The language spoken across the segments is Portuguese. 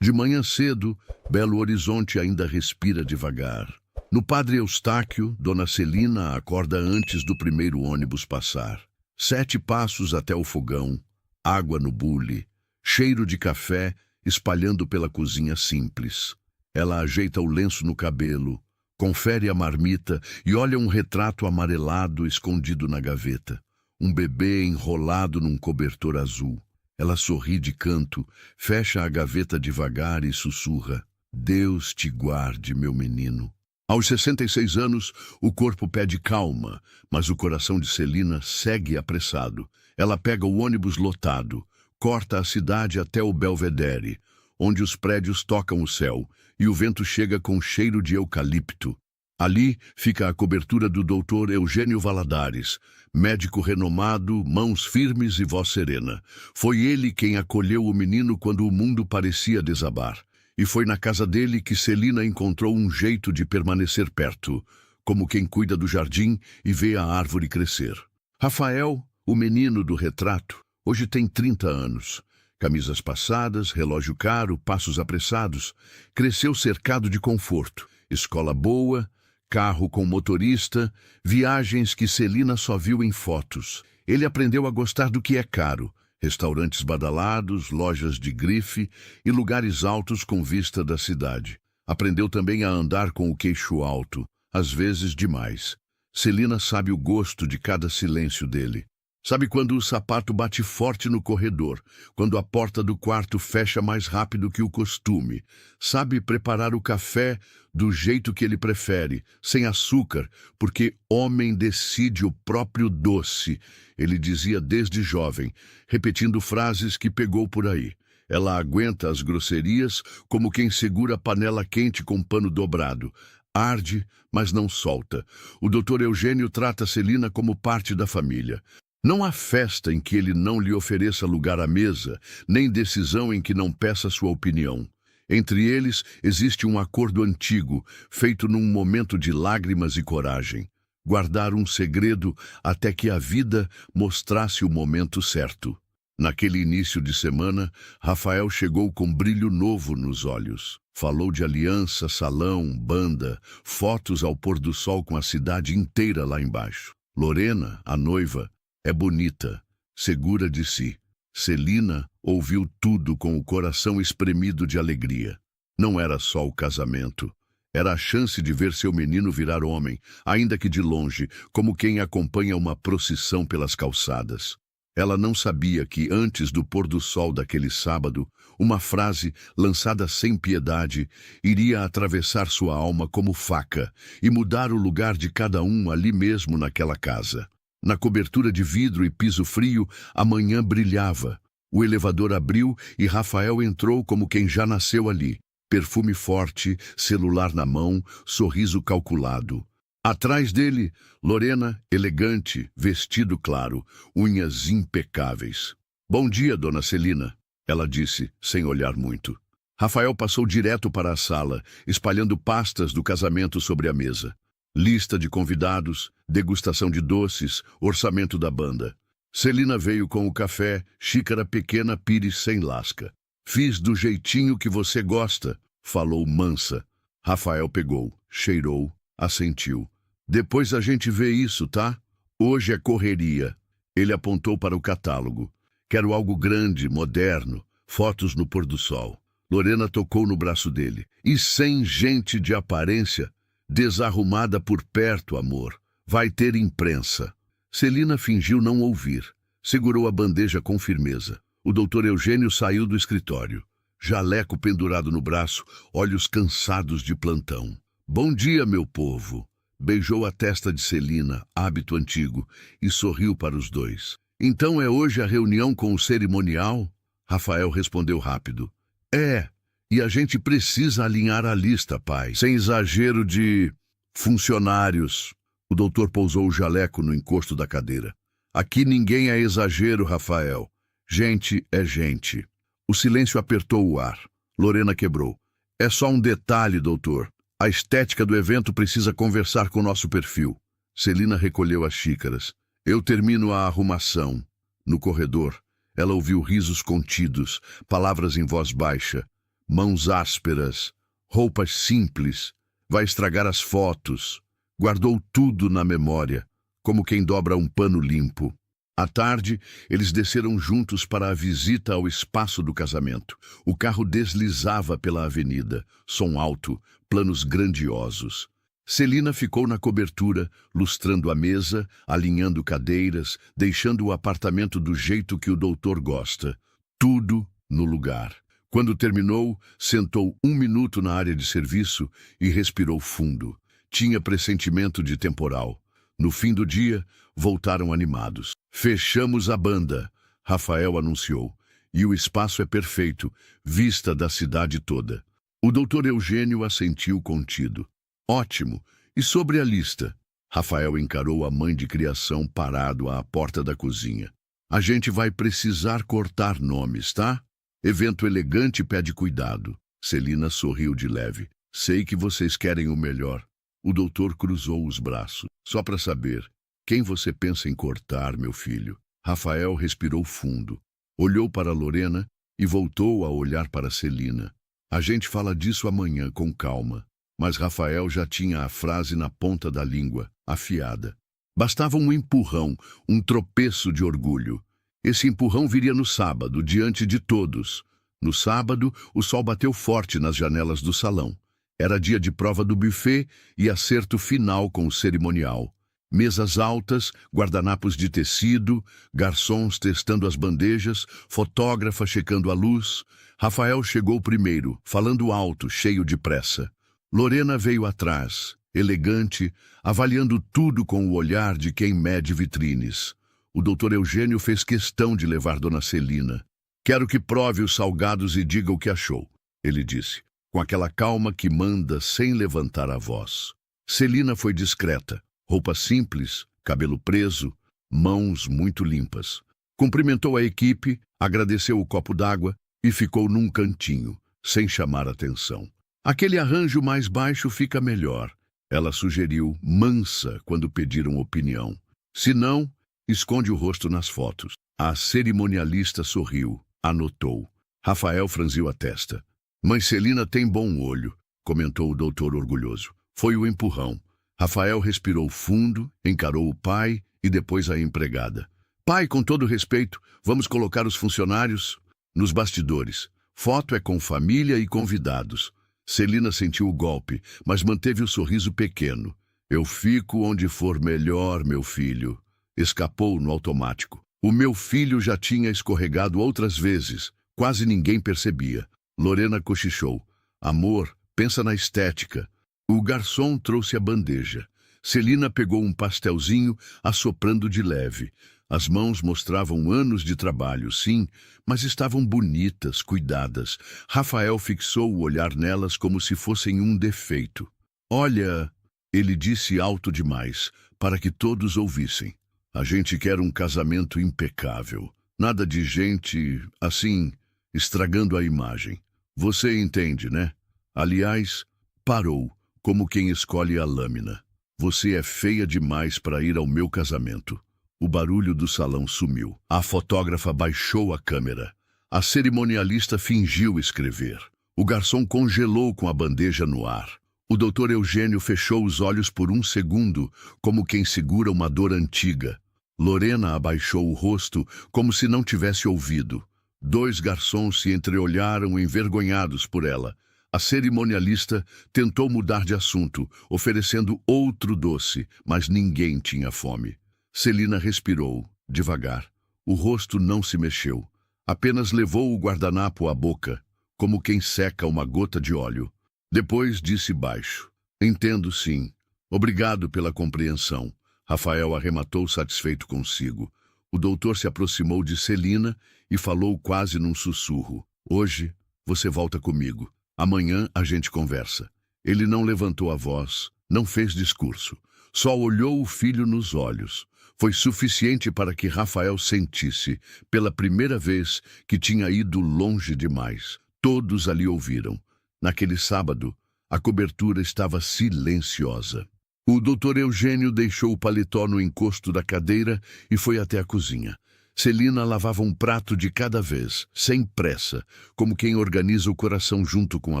De manhã cedo, Belo Horizonte ainda respira devagar. No Padre Eustáquio, Dona Celina acorda antes do primeiro ônibus passar. 7 passos até o fogão, água no bule, cheiro de café espalhando pela cozinha simples. Ela ajeita o lenço no cabelo, confere a marmita e olha um retrato amarelado escondido na gaveta. Um bebê enrolado num cobertor azul. Ela sorri de canto, fecha a gaveta devagar e sussurra: Deus te guarde, meu menino. Aos 66 anos, o corpo pede calma, mas o coração de Celina segue apressado. Ela pega o ônibus lotado, corta a cidade até o Belvedere, onde os prédios tocam o céu e o vento chega com cheiro de eucalipto. Ali fica a cobertura do Dr. Eugênio Valadares, médico renomado, mãos firmes e voz serena. Foi ele quem acolheu o menino quando o mundo parecia desabar. E foi na casa dele que Celina encontrou um jeito de permanecer perto, como quem cuida do jardim e vê a árvore crescer. Rafael, o menino do retrato, hoje tem 30 anos. Camisas passadas, relógio caro, passos apressados. Cresceu cercado de conforto, escola boa, carro com motorista, viagens que Celina só viu em fotos. Ele aprendeu a gostar do que é caro. Restaurantes badalados, lojas de grife e lugares altos com vista da cidade. Aprendeu também a andar com o queixo alto, às vezes demais. Celina sabe o gosto de cada silêncio dele. Sabe quando o sapato bate forte no corredor, quando a porta do quarto fecha mais rápido que o costume. Sabe preparar o café do jeito que ele prefere, sem açúcar, porque homem decide o próprio doce, ele dizia desde jovem, repetindo frases que pegou por aí. Ela aguenta as grosserias como quem segura a panela quente com pano dobrado. Arde, mas não solta. O Dr. Eugênio trata Celina como parte da família. Não há festa em que ele não lhe ofereça lugar à mesa, nem decisão em que não peça sua opinião. Entre eles existe um acordo antigo, feito num momento de lágrimas e coragem. Guardar um segredo até que a vida mostrasse o momento certo. Naquele início de semana, Rafael chegou com brilho novo nos olhos. Falou de aliança, salão, banda, fotos ao pôr do sol com a cidade inteira lá embaixo. Lorena, a noiva, é bonita, segura de si. Celina ouviu tudo com o coração espremido de alegria. Não era só o casamento. Era a chance de ver seu menino virar homem, ainda que de longe, como quem acompanha uma procissão pelas calçadas. Ela não sabia que, antes do pôr do sol daquele sábado, uma frase, lançada sem piedade, iria atravessar sua alma como faca e mudar o lugar de cada um ali mesmo naquela casa. Na cobertura de vidro e piso frio, a manhã brilhava. O elevador abriu e Rafael entrou como quem já nasceu ali. Perfume forte, celular na mão, sorriso calculado. Atrás dele, Lorena, elegante, vestido claro, unhas impecáveis. Bom dia, dona Celina, ela disse, sem olhar muito. Rafael passou direto para a sala, espalhando pastas do casamento sobre a mesa. Lista de convidados, degustação de doces, orçamento da banda. Celina veio com o café, xícara pequena, pires sem lasca. Fiz do jeitinho que você gosta, falou mansa. Rafael pegou, cheirou, assentiu. Depois a gente vê isso, tá? Hoje é correria. Ele apontou para o catálogo. Quero algo grande, moderno, fotos no pôr do sol. Lorena tocou no braço dele. E sem gente de aparência, desarrumada por perto, amor. Vai ter imprensa. Celina fingiu não ouvir. Segurou a bandeja com firmeza. O doutor Eugênio saiu do escritório. Jaleco pendurado no braço, olhos cansados de plantão. Bom dia, meu povo. Beijou a testa de Celina, hábito antigo, e sorriu para os dois. Então é hoje a reunião com o cerimonial? Rafael respondeu rápido. É, e a gente precisa alinhar a lista, pai. Sem exagero de funcionários. O doutor pousou o jaleco no encosto da cadeira. Aqui ninguém é exagero, Rafael. Gente é gente. O silêncio apertou o ar. Lorena quebrou. É só um detalhe, doutor. A estética do evento precisa conversar com o nosso perfil. Celina recolheu as xícaras. Eu termino a arrumação. No corredor, ela ouviu risos contidos, palavras em voz baixa. mãos ásperas, roupas simples, vai estragar as fotos. Guardou tudo na memória, como quem dobra um pano limpo. À tarde, eles desceram juntos para a visita ao espaço do casamento. O carro deslizava pela avenida, som alto, planos grandiosos. Celina ficou na cobertura, lustrando a mesa, alinhando cadeiras, deixando o apartamento do jeito que o doutor gosta. Tudo no lugar. Quando terminou, sentou 1 minuto na área de serviço e respirou fundo. Tinha pressentimento de temporal. No fim do dia, voltaram animados. Fechamos a banda, Rafael anunciou, e o espaço é perfeito, vista da cidade toda. O doutor Eugênio assentiu contido. Ótimo. E sobre a lista? Rafael encarou a mãe de criação parado à porta da cozinha. A gente vai precisar cortar nomes, tá? Evento elegante pede cuidado. Celina sorriu de leve. Sei que vocês querem o melhor. O doutor cruzou os braços. Só para saber, quem você pensa em cortar, meu filho? Rafael respirou fundo. Olhou para Lorena e voltou a olhar para Celina. A gente fala disso amanhã com calma. Mas Rafael já tinha a frase na ponta da língua, afiada. Bastava um empurrão, um tropeço de orgulho. Esse empurrão viria no sábado, diante de todos. No sábado, o sol bateu forte nas janelas do salão. Era dia de prova do buffet e acerto final com o cerimonial. Mesas altas, guardanapos de tecido, garçons testando as bandejas, fotógrafa checando a luz. Rafael chegou primeiro, falando alto, cheio de pressa. Lorena veio atrás, elegante, avaliando tudo com o olhar de quem mede vitrines. O doutor Eugênio fez questão de levar Dona Celina. Quero que prove os salgados e diga o que achou, ele disse, com aquela calma que manda sem levantar a voz. Celina foi discreta, roupa simples, cabelo preso, mãos muito limpas. Cumprimentou a equipe, agradeceu o copo d'água e ficou num cantinho, sem chamar atenção. Aquele arranjo mais baixo fica melhor, ela sugeriu, mansa, quando pediram opinião. Se não, esconde o rosto nas fotos. A cerimonialista sorriu, anotou. Rafael franziu a testa. Mãe Celina tem bom olho, comentou o doutor orgulhoso. Foi o empurrão. Rafael respirou fundo, encarou o pai e depois a empregada. Pai, com todo respeito, vamos colocar os funcionários nos bastidores. Foto é com família e convidados. Celina sentiu o golpe, mas manteve o sorriso pequeno. Eu fico onde for melhor, meu filho. Escapou no automático. O meu filho já tinha escorregado outras vezes. Quase ninguém percebia. Lorena cochichou. Amor, pensa na estética. O garçom trouxe a bandeja. Celina pegou um pastelzinho, assoprando de leve. As mãos mostravam anos de trabalho, sim, mas estavam bonitas, cuidadas. Rafael fixou o olhar nelas como se fossem um defeito. Olha, ele disse alto demais, para que todos ouvissem. A gente quer um casamento impecável. Nada de gente, assim, estragando a imagem. Você entende, né? Aliás, parou, como quem escolhe a lâmina. Você é feia demais para ir ao meu casamento. O barulho do salão sumiu. A fotógrafa baixou a câmera. A cerimonialista fingiu escrever. O garçom congelou com a bandeja no ar. O doutor Eugênio fechou os olhos por um segundo, como quem segura uma dor antiga. Lorena abaixou o rosto, como se não tivesse ouvido. 2 garçons se entreolharam envergonhados por ela. A cerimonialista tentou mudar de assunto, oferecendo outro doce, mas ninguém tinha fome. Celina respirou, devagar. O rosto não se mexeu. Apenas levou o guardanapo à boca, como quem seca uma gota de óleo. Depois disse baixo. Entendo, sim. Obrigado pela compreensão. Rafael arrematou satisfeito consigo. O doutor se aproximou de Celina e falou quase num sussurro. Hoje, você volta comigo. Amanhã a gente conversa. Ele não levantou a voz, não fez discurso. Só olhou o filho nos olhos. Foi suficiente para que Rafael sentisse, pela primeira vez, que tinha ido longe demais. Todos ali ouviram. Naquele sábado, a cobertura estava silenciosa. O doutor Eugênio deixou o paletó no encosto da cadeira e foi até a cozinha. Celina lavava um prato de cada vez, sem pressa, como quem organiza o coração junto com a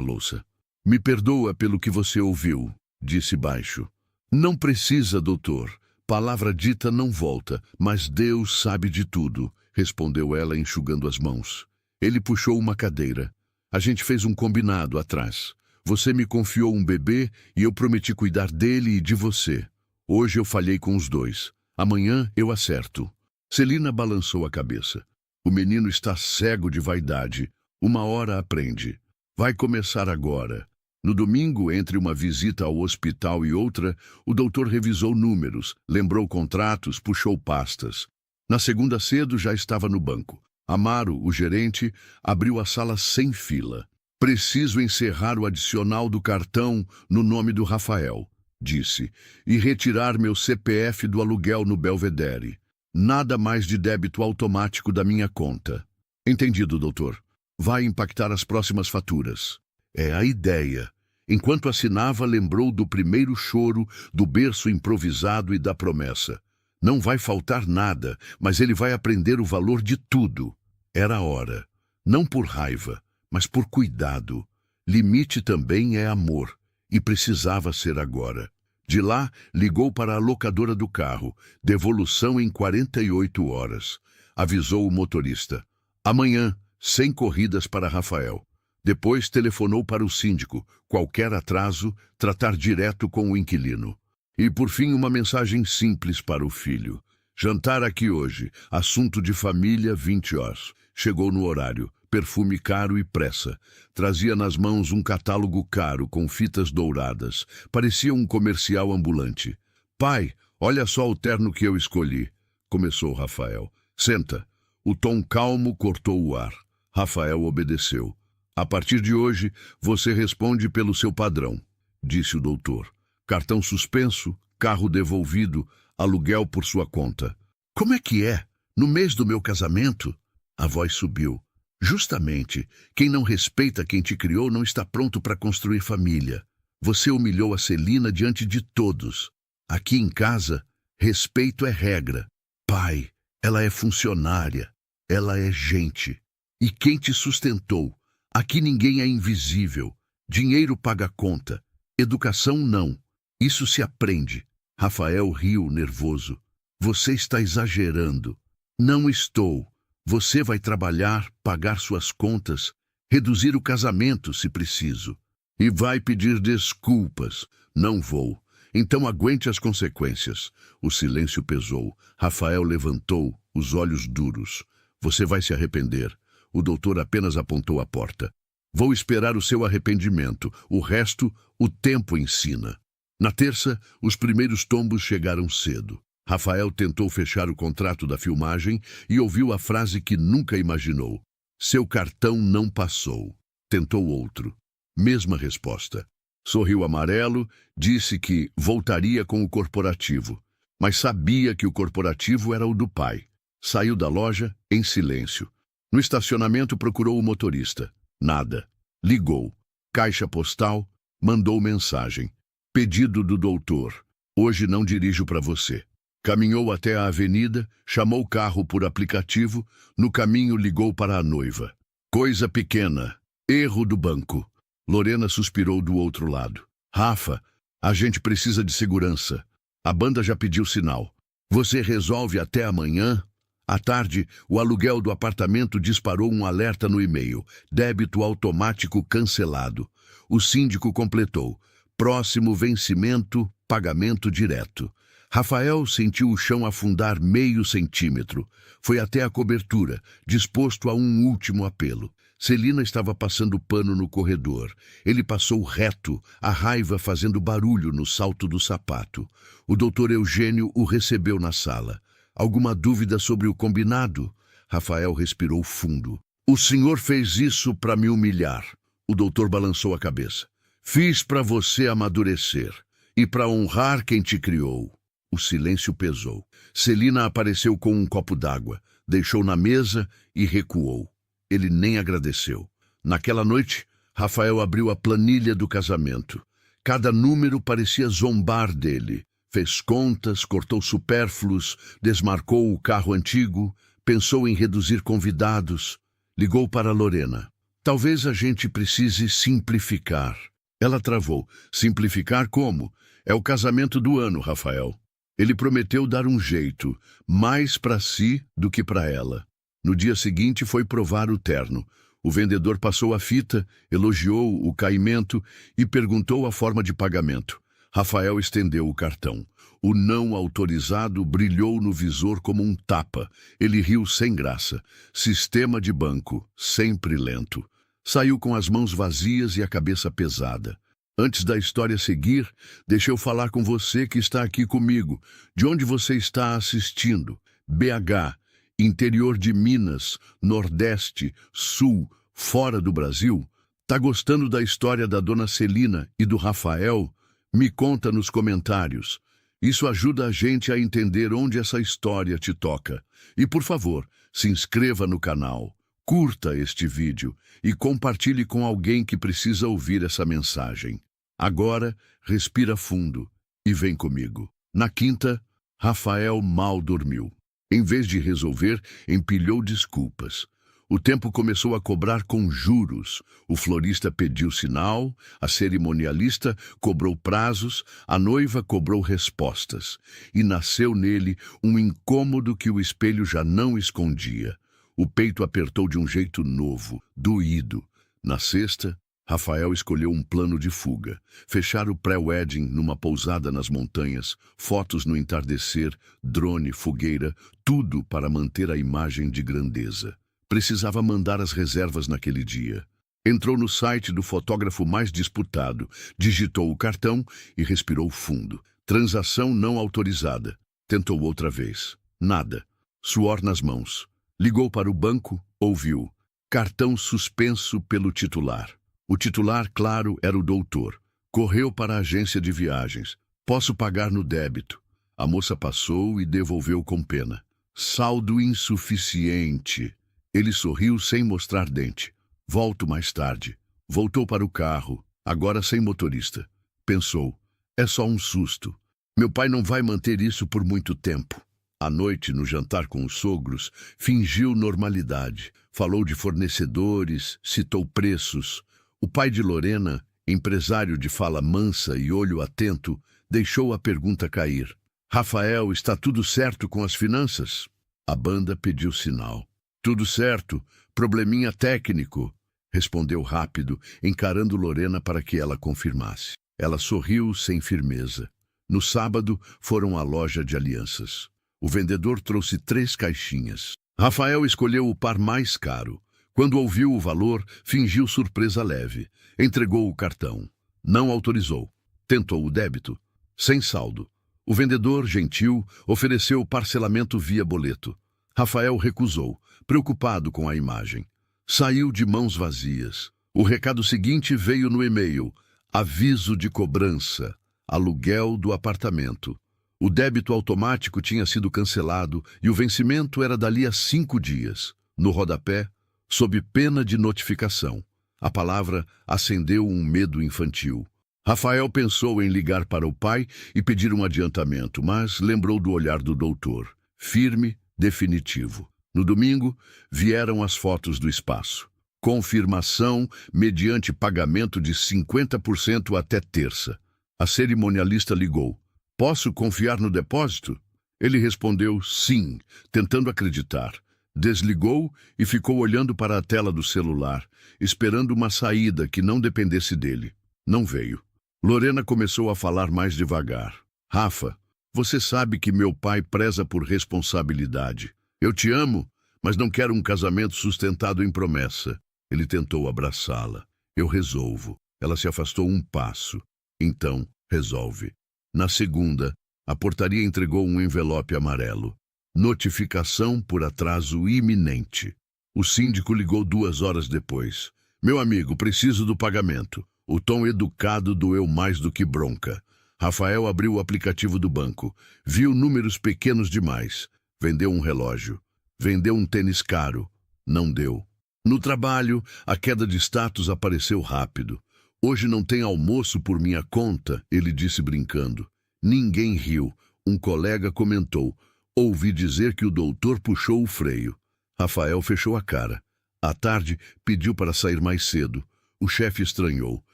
louça. Me perdoa pelo que você ouviu, disse baixo. Não precisa, doutor. Palavra dita não volta, mas Deus sabe de tudo, respondeu ela enxugando as mãos. Ele puxou uma cadeira. A gente fez um combinado atrás. Você me confiou um bebê e eu prometi cuidar dele e de você. Hoje eu falhei com os dois. Amanhã eu acerto. Celina balançou a cabeça. O menino está cego de vaidade. Uma hora aprende. Vai começar agora. No domingo, entre uma visita ao hospital e outra, o doutor revisou números, lembrou contratos, puxou pastas. Na segunda cedo já estava no banco. Amaro, o gerente, abriu a sala sem fila. Preciso encerrar o adicional do cartão no nome do Rafael, disse, e retirar meu CPF do aluguel no Belvedere. Nada mais de débito automático da minha conta. Entendido, doutor. Vai impactar as próximas faturas. É a ideia. Enquanto assinava, lembrou do primeiro choro, do berço improvisado e da promessa. Não vai faltar nada, mas ele vai aprender o valor de tudo. Era a hora. Não por raiva, mas por cuidado. Limite também é amor, e precisava ser agora. De lá, ligou para a locadora do carro. Devolução em 48 horas. Avisou o motorista. Amanhã, 100 corridas para Rafael. Depois telefonou para o síndico. Qualquer atraso, tratar direto com o inquilino. E, por fim, uma mensagem simples para o filho. Jantar aqui hoje. Assunto de família, 20 horas. Chegou no horário. Perfume caro e pressa. Trazia nas mãos um catálogo caro com fitas douradas. Parecia um comercial ambulante. Pai, olha só o terno que eu escolhi. Começou Rafael. Senta. O tom calmo cortou o ar. Rafael obedeceu. A partir de hoje, você responde pelo seu padrão, disse o doutor. Cartão suspenso, carro devolvido, aluguel por sua conta. Como é que é? No mês do meu casamento? A voz subiu. Justamente, quem não respeita quem te criou não está pronto para construir família. Você humilhou a Celina diante de todos. Aqui em casa, respeito é regra. Pai, ela é funcionária. Ela é gente. E quem te sustentou? Aqui ninguém é invisível. Dinheiro paga conta. Educação não. Isso se aprende. Rafael riu nervoso. Você está exagerando. Não estou. Você vai trabalhar, pagar suas contas, reduzir o casamento se preciso. E vai pedir desculpas. Não vou. Então aguente as consequências. O silêncio pesou. Rafael levantou, os olhos duros. Você vai se arrepender. O doutor apenas apontou a porta. Vou esperar o seu arrependimento. O resto, o tempo ensina. Na terça, os primeiros tombos chegaram cedo. Rafael tentou fechar o contrato da filmagem e ouviu a frase que nunca imaginou. Seu cartão não passou. Tentou outro. Mesma resposta. Sorriu amarelo, disse que voltaria com o corporativo. Mas sabia que o corporativo era o do pai. Saiu da loja em silêncio. No estacionamento procurou o motorista. Nada. Ligou. Caixa postal. Mandou mensagem. Pedido do doutor. Hoje não dirijo para você. Caminhou até a avenida, chamou o carro por aplicativo. No caminho ligou para a noiva. Coisa pequena. Erro do banco. Lorena suspirou do outro lado. Rafa, a gente precisa de segurança. A banda já pediu sinal. Você resolve até amanhã? À tarde, o aluguel do apartamento disparou um alerta no e-mail. Débito automático cancelado. O síndico completou. Próximo vencimento, pagamento direto. Rafael sentiu o chão afundar meio centímetro. Foi até a cobertura, disposto a um último apelo. Celina estava passando pano no corredor. Ele passou reto, a raiva fazendo barulho no salto do sapato. O doutor Eugênio o recebeu na sala. Alguma dúvida sobre o combinado? Rafael respirou fundo. O senhor fez isso para me humilhar. O doutor balançou a cabeça. Fiz para você amadurecer e para honrar quem te criou. O silêncio pesou. Celina apareceu com um copo d'água, deixou na mesa e recuou. Ele nem agradeceu. Naquela noite, Rafael abriu a planilha do casamento. Cada número parecia zombar dele. Fez contas, cortou supérfluos, desmarcou o carro antigo, Pensou em reduzir convidados. Ligou para Lorena. Talvez a gente precise simplificar. Ela travou. Simplificar como? É o casamento do ano, Rafael. Ele prometeu dar um jeito, mais para si do que para ela. No dia seguinte foi provar o terno. O vendedor passou a fita, elogiou o caimento e perguntou a forma de pagamento. Rafael estendeu o cartão. O não autorizado brilhou no visor como um tapa. Ele riu sem graça. Sistema de banco, sempre lento. Saiu com as mãos vazias e a cabeça pesada. Antes da história seguir, deixa eu falar com você que está aqui comigo. De onde você está assistindo? BH, interior de Minas, Nordeste, Sul, fora do Brasil? Tá gostando da história da dona Celina e do Rafael? Me conta nos comentários. Isso ajuda a gente a entender onde essa história te toca. E, por favor, se inscreva no canal, curta este vídeo e compartilhe com alguém que precisa ouvir essa mensagem. Agora, respira fundo e vem comigo. Na quinta, Rafael mal dormiu. Em vez de resolver, empilhou desculpas. O tempo começou a cobrar com juros. O florista pediu sinal, a cerimonialista cobrou prazos, a noiva cobrou respostas. E nasceu nele um incômodo que o espelho já não escondia. O peito apertou de um jeito novo, doído. Na sexta, Rafael escolheu um plano de fuga. Fechar o pré-wedding numa pousada nas montanhas, fotos no entardecer, drone, fogueira, tudo para manter a imagem de grandeza. Precisava mandar as reservas naquele dia. Entrou no site do fotógrafo mais disputado, digitou o cartão e respirou fundo. Transação não autorizada. Tentou outra vez. Nada. Suor nas mãos. Ligou para o banco, ouviu. Cartão suspenso pelo titular. O titular, claro, era o doutor. Correu para a agência de viagens. Posso pagar no débito. A moça passou e devolveu com pena. Saldo insuficiente. Ele sorriu sem mostrar dente. Volto mais tarde. Voltou para o carro, agora sem motorista. Pensou, é só um susto. Meu pai não vai manter isso por muito tempo. À noite, no jantar com os sogros, fingiu normalidade. Falou de fornecedores, citou preços. O pai de Lorena, empresário de fala mansa e olho atento, deixou a pergunta cair. Rafael, está tudo certo com as finanças? A banda pediu sinal. Tudo certo, probleminha técnico, respondeu rápido, encarando Lorena para que ela confirmasse. Ela sorriu sem firmeza. No sábado, foram à loja de alianças. O vendedor trouxe 3 caixinhas. Rafael escolheu o par mais caro. Quando ouviu o valor, fingiu surpresa leve. Entregou o cartão. Não autorizou. Tentou o débito. Sem saldo. O vendedor, gentil, ofereceu parcelamento via boleto. Rafael recusou, preocupado com a imagem. Saiu de mãos vazias. O recado seguinte veio no e-mail. Aviso de cobrança. Aluguel do apartamento. O débito automático tinha sido cancelado e o vencimento era dali a 5 dias. No rodapé, sob pena de notificação. A palavra acendeu um medo infantil. Rafael pensou em ligar para o pai e pedir um adiantamento, mas lembrou do olhar do doutor. Firme, definitivo. No domingo, vieram as fotos do espaço. Confirmação mediante pagamento de 50% até terça. A cerimonialista ligou. Posso confiar no depósito? Ele respondeu sim, tentando acreditar. Desligou e ficou olhando para a tela do celular, esperando uma saída que não dependesse dele. Não veio. Lorena começou a falar mais devagar. Rafa, você sabe que meu pai preza por responsabilidade. Eu te amo, mas não quero um casamento sustentado em promessa. Ele tentou abraçá-la. Eu resolvo. Ela se afastou um passo. Então, resolve. Na segunda, a portaria entregou um envelope amarelo. Notificação por atraso iminente. O síndico ligou 2 horas depois. Meu amigo, preciso do pagamento. O tom educado doeu mais do que bronca. Rafael abriu o aplicativo do banco. Viu números pequenos demais. Vendeu um relógio. Vendeu um tênis caro. Não deu. No trabalho, a queda de status apareceu rápido. Hoje não tem almoço por minha conta, ele disse brincando. Ninguém riu. Um colega comentou. Ouvi dizer que o doutor puxou o freio. Rafael fechou a cara. À tarde, pediu para sair mais cedo. O chefe estranhou.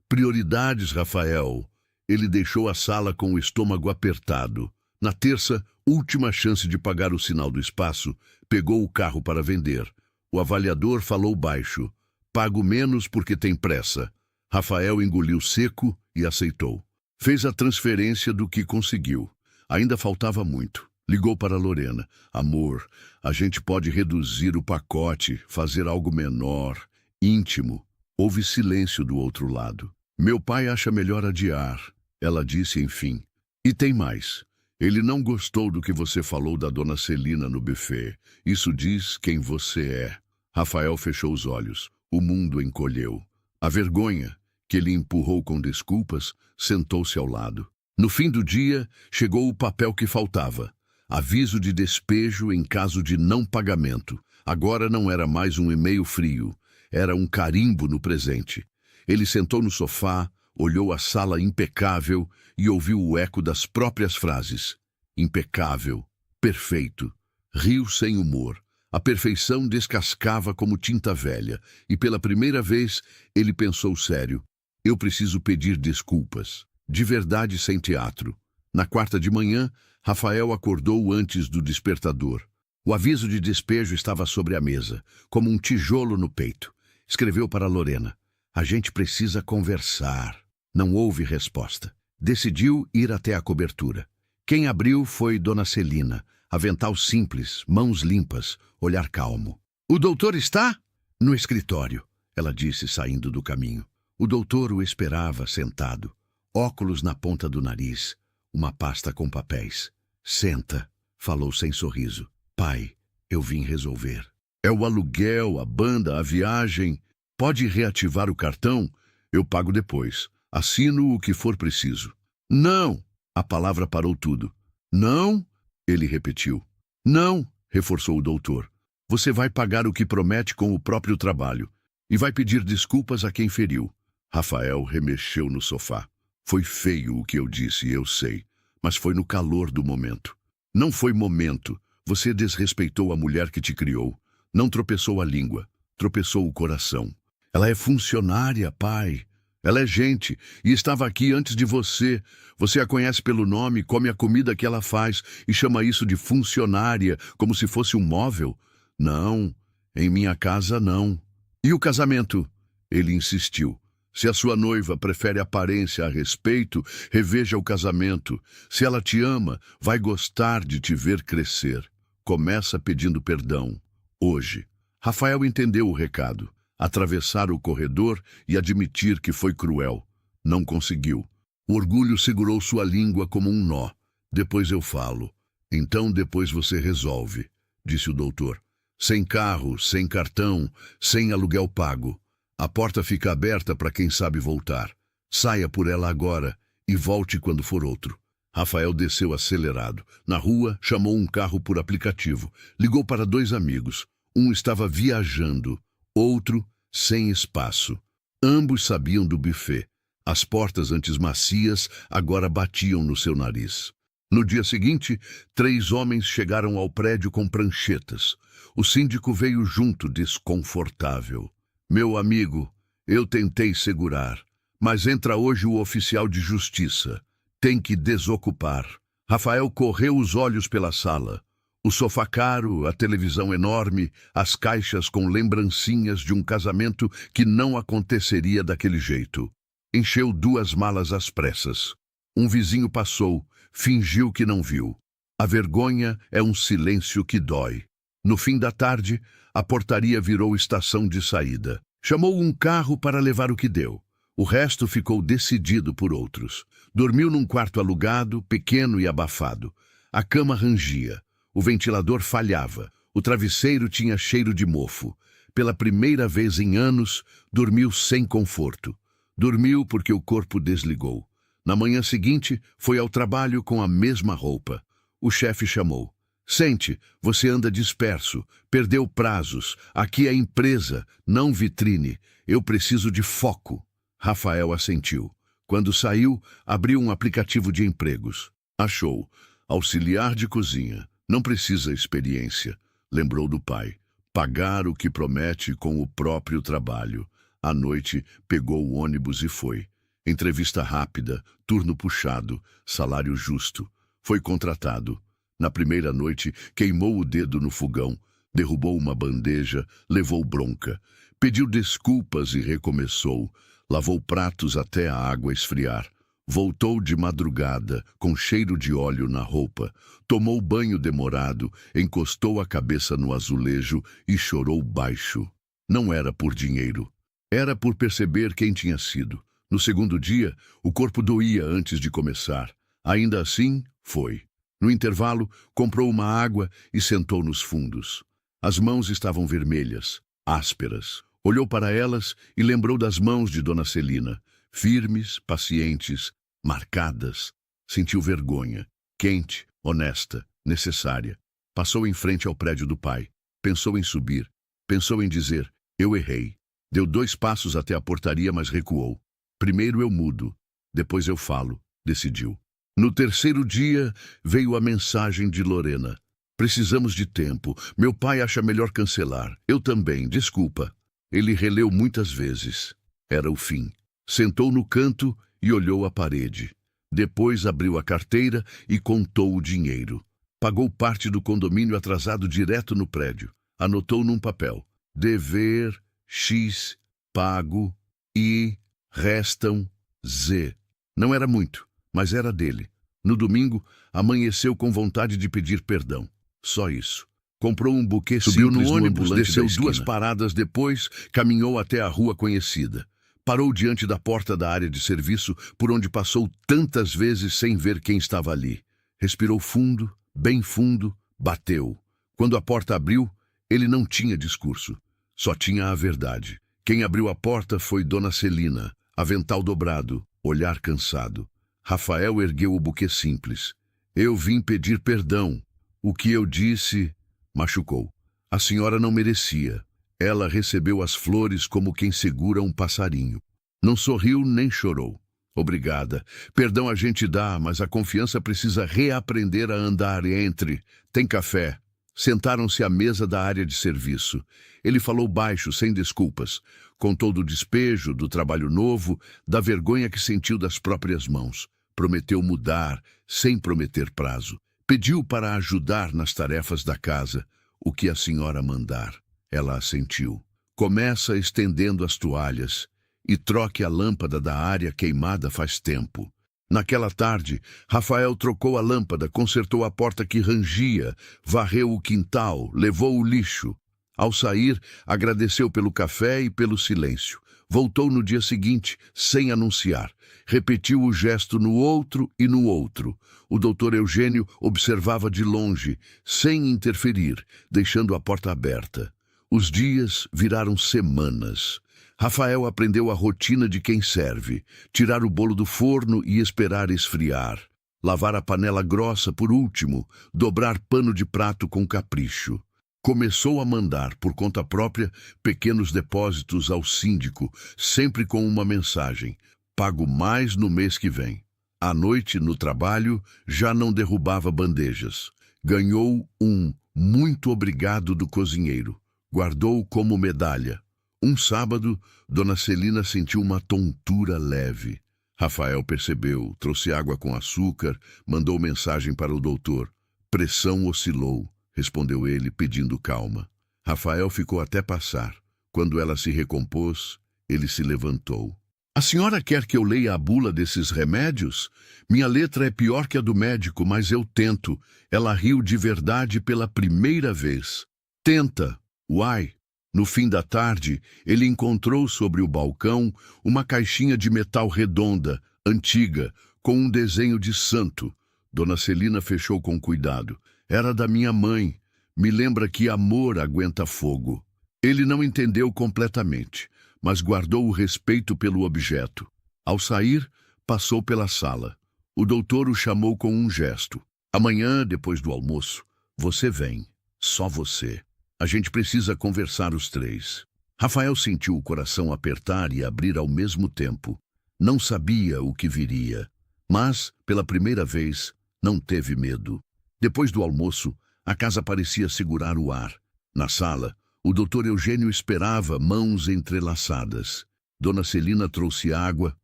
Prioridades, Rafael. Ele deixou a sala com o estômago apertado. Na terça, última chance de pagar o sinal do espaço, pegou o carro para vender. O avaliador falou baixo. Pago menos porque tem pressa. Rafael engoliu seco e aceitou. Fez a transferência do que conseguiu. Ainda faltava muito. Ligou para Lorena. Amor, a gente pode reduzir o pacote, fazer algo menor, íntimo. Houve silêncio do outro lado. Meu pai acha melhor adiar, ela disse enfim. E tem mais. Ele não gostou do que você falou da dona Celina no buffet. Isso diz quem você é. Rafael fechou os olhos. O mundo encolheu. A vergonha, que ele empurrou com desculpas, sentou-se ao lado. No fim do dia, chegou o papel que faltava. Aviso de despejo em caso de não pagamento. Agora não era mais um e-mail frio. Era um carimbo no presente. Ele sentou no sofá, olhou a sala impecável e ouviu o eco das próprias frases. Impecável, perfeito, riu sem humor. A perfeição descascava como tinta velha, e pela primeira vez ele pensou sério. Eu preciso pedir desculpas, de verdade sem teatro. Na quarta de manhã, Rafael acordou antes do despertador. O aviso de despejo estava sobre a mesa, como um tijolo no peito. Escreveu para Lorena. A gente precisa conversar. Não houve resposta. Decidiu ir até a cobertura. Quem abriu foi Dona Celina. Avental simples, mãos limpas, olhar calmo. O doutor está? No escritório, ela disse saindo do caminho. O doutor o esperava sentado. Óculos na ponta do nariz. Uma pasta com papéis. Senta, falou sem sorriso. Pai, eu vim resolver. É o aluguel, a banda, a viagem. Pode reativar o cartão? Eu pago depois. Assino o que for preciso. Não! A palavra parou tudo. Não? Ele repetiu. Não, reforçou o doutor. Você vai pagar o que promete com o próprio trabalho. E vai pedir desculpas a quem feriu. Rafael remexeu no sofá. Foi feio o que eu disse, eu sei. Mas foi no calor do momento. Não foi momento. Você desrespeitou a mulher que te criou. Não tropeçou a língua. Tropeçou o coração. Ela é funcionária, pai. Ela é gente e estava aqui antes de você. Você a conhece pelo nome, come a comida que ela faz e chama isso de funcionária, como se fosse um móvel. Não, em minha casa não. E o casamento? Ele insistiu. Se a sua noiva prefere aparência a respeito, reveja o casamento. Se ela te ama, vai gostar de te ver crescer. Começa pedindo perdão. Hoje. Rafael entendeu o recado. Atravessar o corredor e admitir que foi cruel. Não conseguiu. O orgulho segurou sua língua como um nó. Depois eu falo. Então depois você resolve, disse o doutor. Sem carro, sem cartão, sem aluguel pago. A porta fica aberta para quem sabe voltar. Saia por ela agora e volte quando for outro. Rafael desceu acelerado. Na rua, chamou um carro por aplicativo. Ligou para 2 amigos. Um estava viajando, outro sem espaço. Ambos sabiam do buffet. As portas antes macias agora batiam no seu nariz. No dia seguinte, 3 homens chegaram ao prédio com pranchetas. O síndico veio junto, desconfortável. Meu amigo, eu tentei segurar, mas entra hoje o oficial de justiça. Tem que desocupar. Rafael correu os olhos pela sala. O sofá caro, a televisão enorme, as caixas com lembrancinhas de um casamento que não aconteceria daquele jeito. Encheu 2 malas às pressas. Um vizinho passou, fingiu que não viu. A vergonha é um silêncio que dói. No fim da tarde, a portaria virou estação de saída. Chamou um carro para levar o que deu. O resto ficou decidido por outros. Dormiu num quarto alugado, pequeno e abafado. A cama rangia. O ventilador falhava. O travesseiro tinha cheiro de mofo. Pela primeira vez em anos, dormiu sem conforto. Dormiu porque o corpo desligou. Na manhã seguinte, foi ao trabalho com a mesma roupa. O chefe chamou. Sente, você anda disperso, perdeu prazos. Aqui é empresa, não vitrine. Eu preciso de foco. Rafael assentiu. Quando saiu, abriu um aplicativo de empregos. Achou. Auxiliar de cozinha. Não precisa experiência, lembrou do pai. Pagar o que promete com o próprio trabalho. À noite, pegou o ônibus e foi. Entrevista rápida, turno puxado, salário justo. Foi contratado. Na primeira noite, queimou o dedo no fogão, derrubou uma bandeja, levou bronca. Pediu desculpas e recomeçou. Lavou pratos até a água esfriar. Voltou de madrugada, com cheiro de óleo na roupa. Tomou banho demorado, encostou a cabeça no azulejo e chorou baixo. Não era por dinheiro. Era por perceber quem tinha sido. No segundo dia, o corpo doía antes de começar. Ainda assim, foi. No intervalo, comprou uma água e sentou nos fundos. As mãos estavam vermelhas, ásperas. Olhou para elas e lembrou das mãos de Dona Celina, firmes, pacientes, marcadas. Sentiu vergonha, quente, honesta, necessária. Passou em frente ao prédio do pai. Pensou em subir. Pensou em dizer, eu errei. Deu 2 passos até a portaria, mas recuou. Primeiro eu mudo, depois eu falo, decidiu. No terceiro dia, veio a mensagem de Lorena. Precisamos de tempo. Meu pai acha melhor cancelar. Eu também, desculpa. Ele releu muitas vezes. Era o fim. Sentou no canto e olhou a parede. Depois abriu a carteira e contou o dinheiro. Pagou parte do condomínio atrasado direto no prédio. Anotou num papel. Dever X, pago I, restam Z. Não era muito, mas era dele. No domingo, amanheceu com vontade de pedir perdão. Só isso. Comprou um buquê Subiu simples no ônibus, desceu da 2 esquina. paradas depois, caminhou até a rua conhecida. Parou diante da porta da área de serviço, por onde passou tantas vezes sem ver quem estava ali. Respirou fundo, bem fundo, bateu. Quando a porta abriu, ele não tinha discurso. Só tinha a verdade. Quem abriu a porta foi Dona Celina, avental dobrado, olhar cansado. Rafael ergueu o buquê simples. Eu vim pedir perdão. O que eu disse machucou. A senhora não merecia. Ela recebeu as flores como quem segura um passarinho. Não sorriu nem chorou. Obrigada. Perdão a gente dá, mas a confiança precisa reaprender a andar entre. Tem café. Sentaram-se à mesa da área de serviço. Ele falou baixo, sem desculpas. Contou do despejo, do trabalho novo, da vergonha que sentiu das próprias mãos. Prometeu mudar, sem prometer prazo. Pediu para ajudar nas tarefas da casa, o que a senhora mandar. Ela assentiu. Começa estendendo as toalhas e troque a lâmpada da área queimada faz tempo. Naquela tarde, Rafael trocou a lâmpada, consertou a porta que rangia, varreu o quintal, levou o lixo. Ao sair, agradeceu pelo café e pelo silêncio. Voltou no dia seguinte, sem anunciar. Repetiu o gesto no outro e no outro. O doutor Eugênio observava de longe, sem interferir, deixando a porta aberta. Os dias viraram semanas. Rafael aprendeu a rotina de quem serve, tirar o bolo do forno e esperar esfriar, lavar a panela grossa por último, dobrar pano de prato com capricho. Começou a mandar, por conta própria, pequenos depósitos ao síndico, sempre com uma mensagem: pago mais no mês que vem. À noite, no trabalho, já não derrubava bandejas. Ganhou um muito obrigado do cozinheiro. Guardou como medalha. Um sábado, Dona Celina sentiu uma tontura leve. Rafael percebeu, trouxe água com açúcar, mandou mensagem para o doutor. Pressão oscilou, respondeu ele, pedindo calma. Rafael ficou até passar. Quando ela se recompôs, ele se levantou. A senhora quer que eu leia a bula desses remédios? Minha letra é pior que a do médico, mas eu tento. Ela riu de verdade pela primeira vez. Tenta. Uai. No fim da tarde, ele encontrou sobre o balcão uma caixinha de metal redonda, antiga, com um desenho de santo. Dona Celina fechou com cuidado. Era da minha mãe. Me lembra que amor aguenta fogo. Ele não entendeu completamente, mas guardou o respeito pelo objeto. Ao sair, passou pela sala. O doutor o chamou com um gesto. Amanhã, depois do almoço, você vem. Só você. A gente precisa conversar os 3. Rafael sentiu o coração apertar e abrir ao mesmo tempo. Não sabia o que viria, mas, pela primeira vez, não teve medo. Depois do almoço, A casa parecia segurar o ar. Na sala, o doutor Eugênio esperava, mãos entrelaçadas. Dona Celina trouxe água,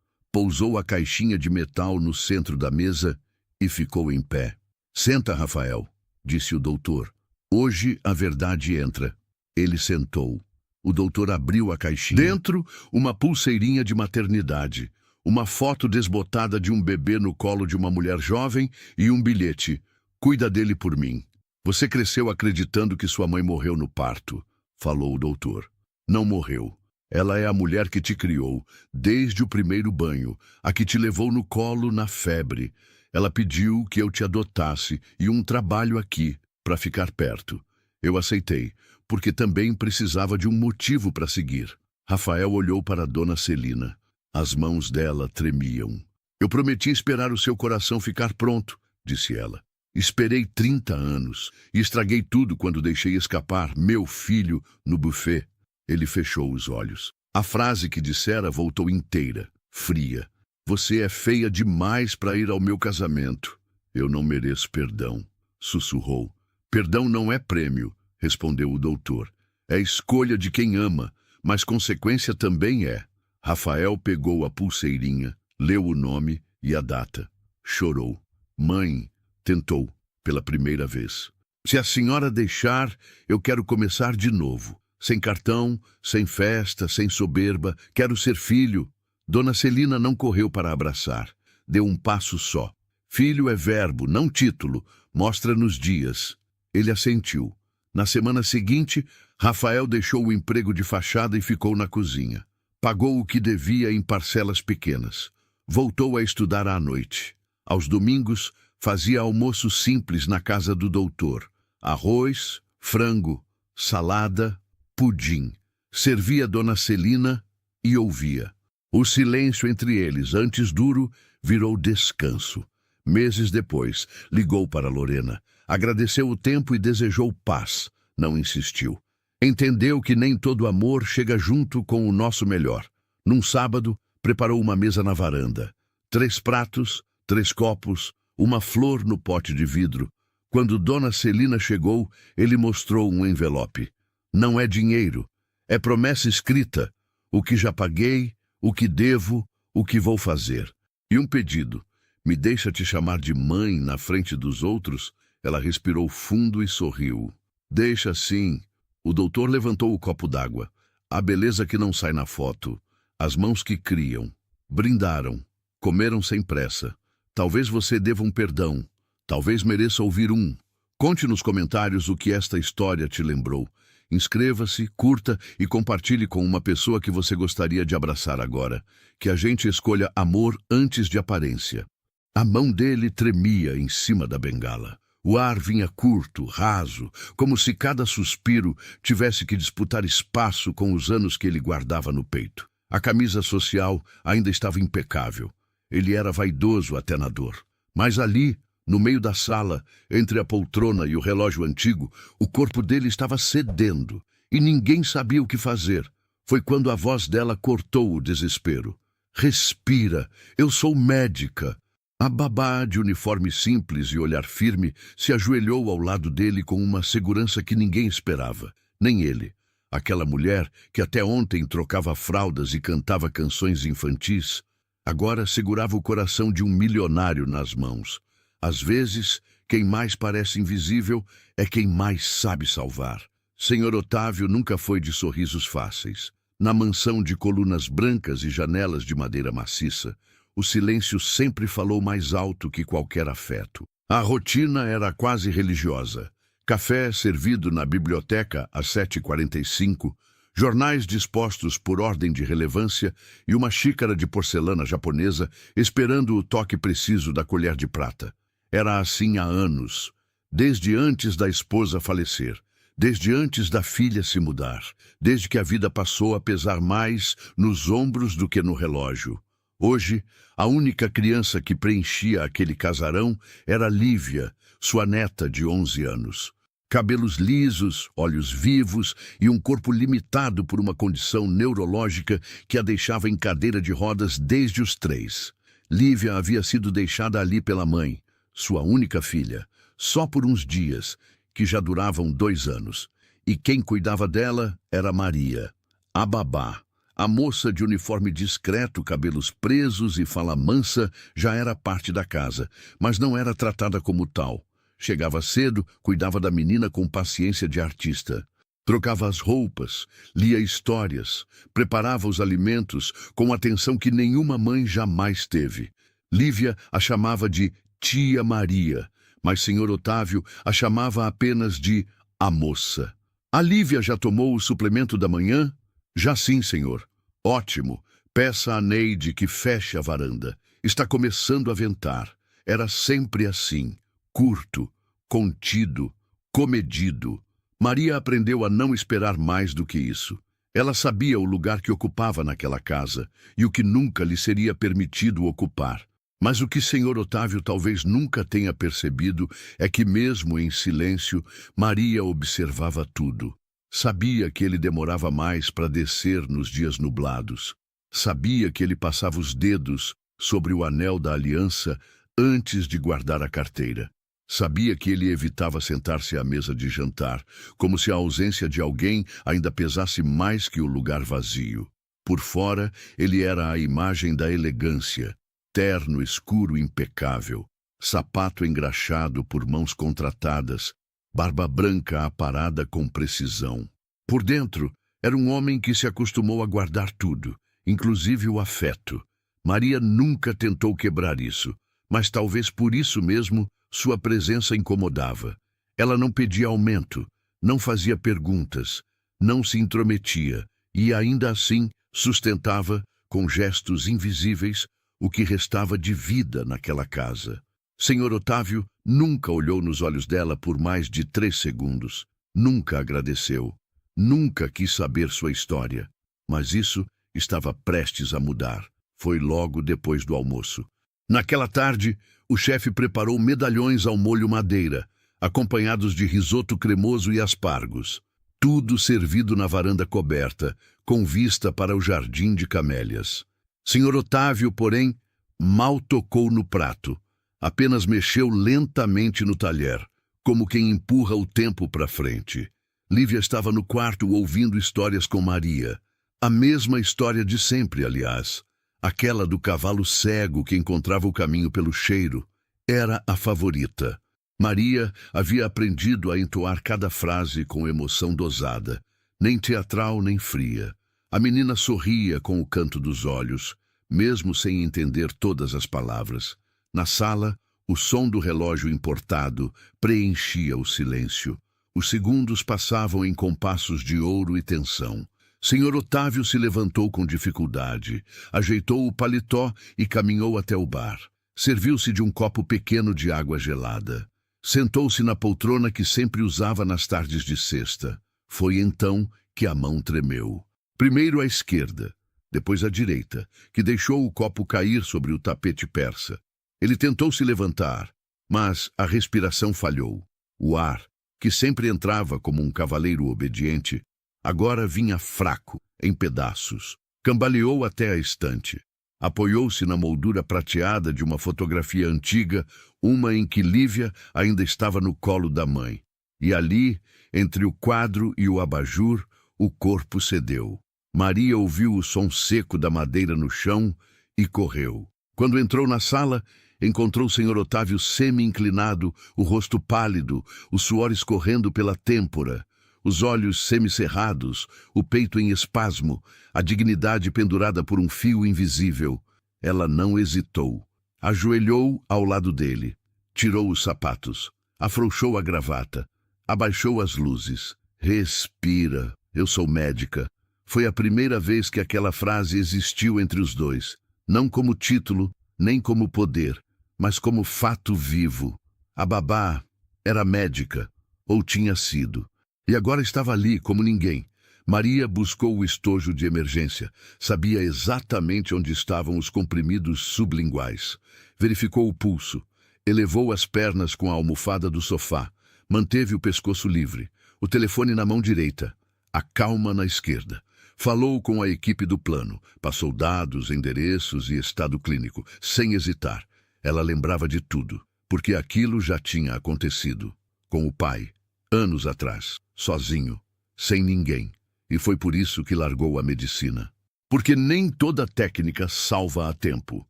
pousou a caixinha de metal no centro da mesa e ficou em pé. Senta, Rafael, disse o doutor. Hoje a verdade entra. Ele sentou. O doutor abriu a caixinha. Dentro, uma pulseirinha de maternidade, uma foto desbotada de um bebê no colo de uma mulher jovem e um bilhete. Cuida dele por mim. Você cresceu acreditando que sua mãe morreu no parto, falou o doutor. Não morreu. Ela é a mulher que te criou, desde o primeiro banho, a que te levou no colo na febre. Ela pediu que eu te adotasse e um trabalho aqui, para ficar perto. Eu aceitei, porque também precisava de um motivo para seguir. Rafael olhou para Dona Celina. As mãos dela tremiam. Eu prometi esperar o seu coração ficar pronto, disse ela. Esperei 30 anos e estraguei tudo quando deixei escapar meu filho no buffet. Ele fechou os olhos. A frase que dissera voltou inteira, fria. Você é feia demais para ir ao meu casamento. Eu não mereço perdão, sussurrou. Perdão não é prêmio, respondeu o doutor. É escolha de quem ama, mas consequência também é. Rafael pegou a pulseirinha, leu o nome e a data. Chorou. Mãe, tentou, pela primeira vez. Se a senhora deixar, eu quero começar de novo. Sem cartão, sem festa, sem soberba. Quero ser filho. Dona Celina não correu para abraçar. Deu um passo só. Filho é verbo, não título. Mostra-nos dias. Ele assentiu. Na semana seguinte, Rafael deixou o emprego de fachada e ficou na cozinha. Pagou o que devia em parcelas pequenas. Voltou a estudar à noite. Aos domingos, fazia almoço simples na casa do doutor. Arroz, frango, salada, pudim. Servia Dona Celina e ouvia. O silêncio entre eles, antes duro, virou descanso. Meses depois, ligou para Lorena. Agradeceu o tempo e desejou paz. Não insistiu. Entendeu que nem todo amor chega junto com o nosso melhor. Num sábado, preparou uma mesa na varanda. 3 pratos, 3 copos, uma flor no pote de vidro. Quando Dona Celina chegou, ele mostrou um envelope. Não é dinheiro, é promessa escrita. O que já paguei, o que devo, o que vou fazer. E um pedido. Me deixa te chamar de mãe na frente dos outros? Ela respirou fundo e sorriu. Deixa sim. O doutor levantou o copo d'água. A beleza que não sai na foto. As mãos que criam. Brindaram. Comeram sem pressa. Talvez você deva um perdão. Talvez mereça ouvir um. Conte nos comentários o que esta história te lembrou. Inscreva-se, curta e compartilhe com uma pessoa que você gostaria de abraçar agora. Que a gente escolha amor antes de aparência. A mão dele tremia em cima da bengala. O ar vinha curto, raso, como se cada suspiro tivesse que disputar espaço com os anos que ele guardava no peito. A camisa social ainda estava impecável. Ele era vaidoso até na dor. Mas ali, no meio da sala, entre a poltrona e o relógio antigo, o corpo dele estava cedendo, e ninguém sabia o que fazer. Foi quando a voz dela cortou o desespero. Respira, eu sou médica. A babá, de uniforme simples e olhar firme, se ajoelhou ao lado dele com uma segurança que ninguém esperava, nem ele. Aquela mulher que até ontem trocava fraldas e cantava canções infantis, agora segurava o coração de um milionário nas mãos. Às vezes, quem mais parece invisível é quem mais sabe salvar. Senhor Otávio nunca foi de sorrisos fáceis. Na mansão de colunas brancas e janelas de madeira maciça, o silêncio sempre falou mais alto que qualquer afeto. A rotina era quase religiosa. Café servido na biblioteca às 7h45, jornais dispostos por ordem de relevância e uma xícara de porcelana japonesa esperando o toque preciso da colher de prata. Era assim há anos, desde antes da esposa falecer, desde antes da filha se mudar, desde que a vida passou a pesar mais nos ombros do que no relógio. Hoje, a única criança que preenchia aquele casarão era Lívia, sua neta de 11 anos. Cabelos lisos, olhos vivos e um corpo limitado por uma condição neurológica que a deixava em cadeira de rodas desde os 3. Lívia havia sido deixada ali pela mãe, sua única filha, só por uns dias, que já duravam 2 anos. E quem cuidava dela era Maria, a babá. A moça de uniforme discreto, cabelos presos e fala mansa já era parte da casa, mas não era tratada como tal. Chegava cedo, cuidava da menina com paciência de artista. Trocava as roupas, lia histórias, preparava os alimentos com atenção que nenhuma mãe jamais teve. Lívia a chamava de Tia Maria, mas Senhor Otávio a chamava apenas de a moça. A Lívia já tomou o suplemento da manhã? Já sim, senhor. Ótimo. Peça a Neide que feche a varanda. Está começando a ventar. Era sempre assim, curto, contido, comedido. Maria aprendeu a não esperar mais do que isso. Ela sabia o lugar que ocupava naquela casa e o que nunca lhe seria permitido ocupar. Mas o que Senhor Otávio talvez nunca tenha percebido é que, mesmo em silêncio, Maria observava tudo. Sabia que ele demorava mais para descer nos dias nublados. Sabia que ele passava os dedos sobre o anel da aliança antes de guardar a carteira. Sabia que ele evitava sentar-se à mesa de jantar, como se a ausência de alguém ainda pesasse mais que o lugar vazio. Por fora, ele era a imagem da elegância, terno escuro impecável, sapato engraxado por mãos contratadas, barba branca aparada com precisão. Por dentro, era um homem que se acostumou a guardar tudo, inclusive o afeto. Maria nunca tentou quebrar isso, mas talvez por isso mesmo sua presença incomodava. Ela não pedia aumento, não fazia perguntas, não se intrometia e ainda assim sustentava, com gestos invisíveis, o que restava de vida naquela casa. Senhor Otávio nunca olhou nos olhos dela por mais de 3 segundos. Nunca agradeceu. Nunca quis saber sua história. Mas isso estava prestes a mudar. Foi logo depois do almoço. Naquela tarde, o chefe preparou medalhões ao molho madeira, acompanhados de risoto cremoso e aspargos. Tudo servido na varanda coberta, com vista para o jardim de camélias. Senhor Otávio, porém, mal tocou no prato. Apenas mexeu lentamente no talher, como quem empurra o tempo para frente. Lívia estava no quarto ouvindo histórias com Maria. A mesma história de sempre, aliás. Aquela do cavalo cego que encontrava o caminho pelo cheiro. Era a favorita. Maria havia aprendido a entoar cada frase com emoção dosada, nem teatral nem fria. A menina sorria com o canto dos olhos, mesmo sem entender todas as palavras. Na sala, o som do relógio importado preenchia o silêncio. Os segundos passavam em compassos de ouro e tensão. Senhor Otávio se levantou com dificuldade, ajeitou o paletó e caminhou até o bar. Serviu-se de um copo pequeno de água gelada. Sentou-se na poltrona que sempre usava nas tardes de sexta. Foi então que a mão tremeu. Primeiro à esquerda, depois à direita, que deixou o copo cair sobre o tapete persa. Ele tentou se levantar, mas a respiração falhou. O ar, que sempre entrava como um cavaleiro obediente, agora vinha fraco, em pedaços. Cambaleou até a estante. Apoiou-se na moldura prateada de uma fotografia antiga, uma em que Lívia ainda estava no colo da mãe. E ali, entre o quadro e o abajur, o corpo cedeu. Maria ouviu o som seco da madeira no chão e correu. Quando entrou na sala, encontrou o Senhor Otávio semi-inclinado, o rosto pálido, o suor escorrendo pela têmpora, os olhos semicerrados, o peito em espasmo, a dignidade pendurada por um fio invisível. Ela não hesitou. Ajoelhou ao lado dele, tirou os sapatos, afrouxou a gravata, abaixou as luzes. Respira, eu sou médica. Foi a primeira vez que aquela frase existiu entre os dois, não como título, nem como poder, mas como fato vivo. A babá era médica, ou tinha sido, e agora estava ali como ninguém. Maria buscou o estojo de emergência. Sabia exatamente onde estavam os comprimidos sublinguais. Verificou o pulso. Elevou as pernas com a almofada do sofá. Manteve o pescoço livre. O telefone na mão direita. A calma na esquerda. Falou com a equipe do plano. Passou dados, endereços e estado clínico, sem hesitar. Ela lembrava de tudo, porque aquilo já tinha acontecido. Com o pai, anos atrás, sozinho, sem ninguém. E foi por isso que largou a medicina. Porque nem toda técnica salva a tempo.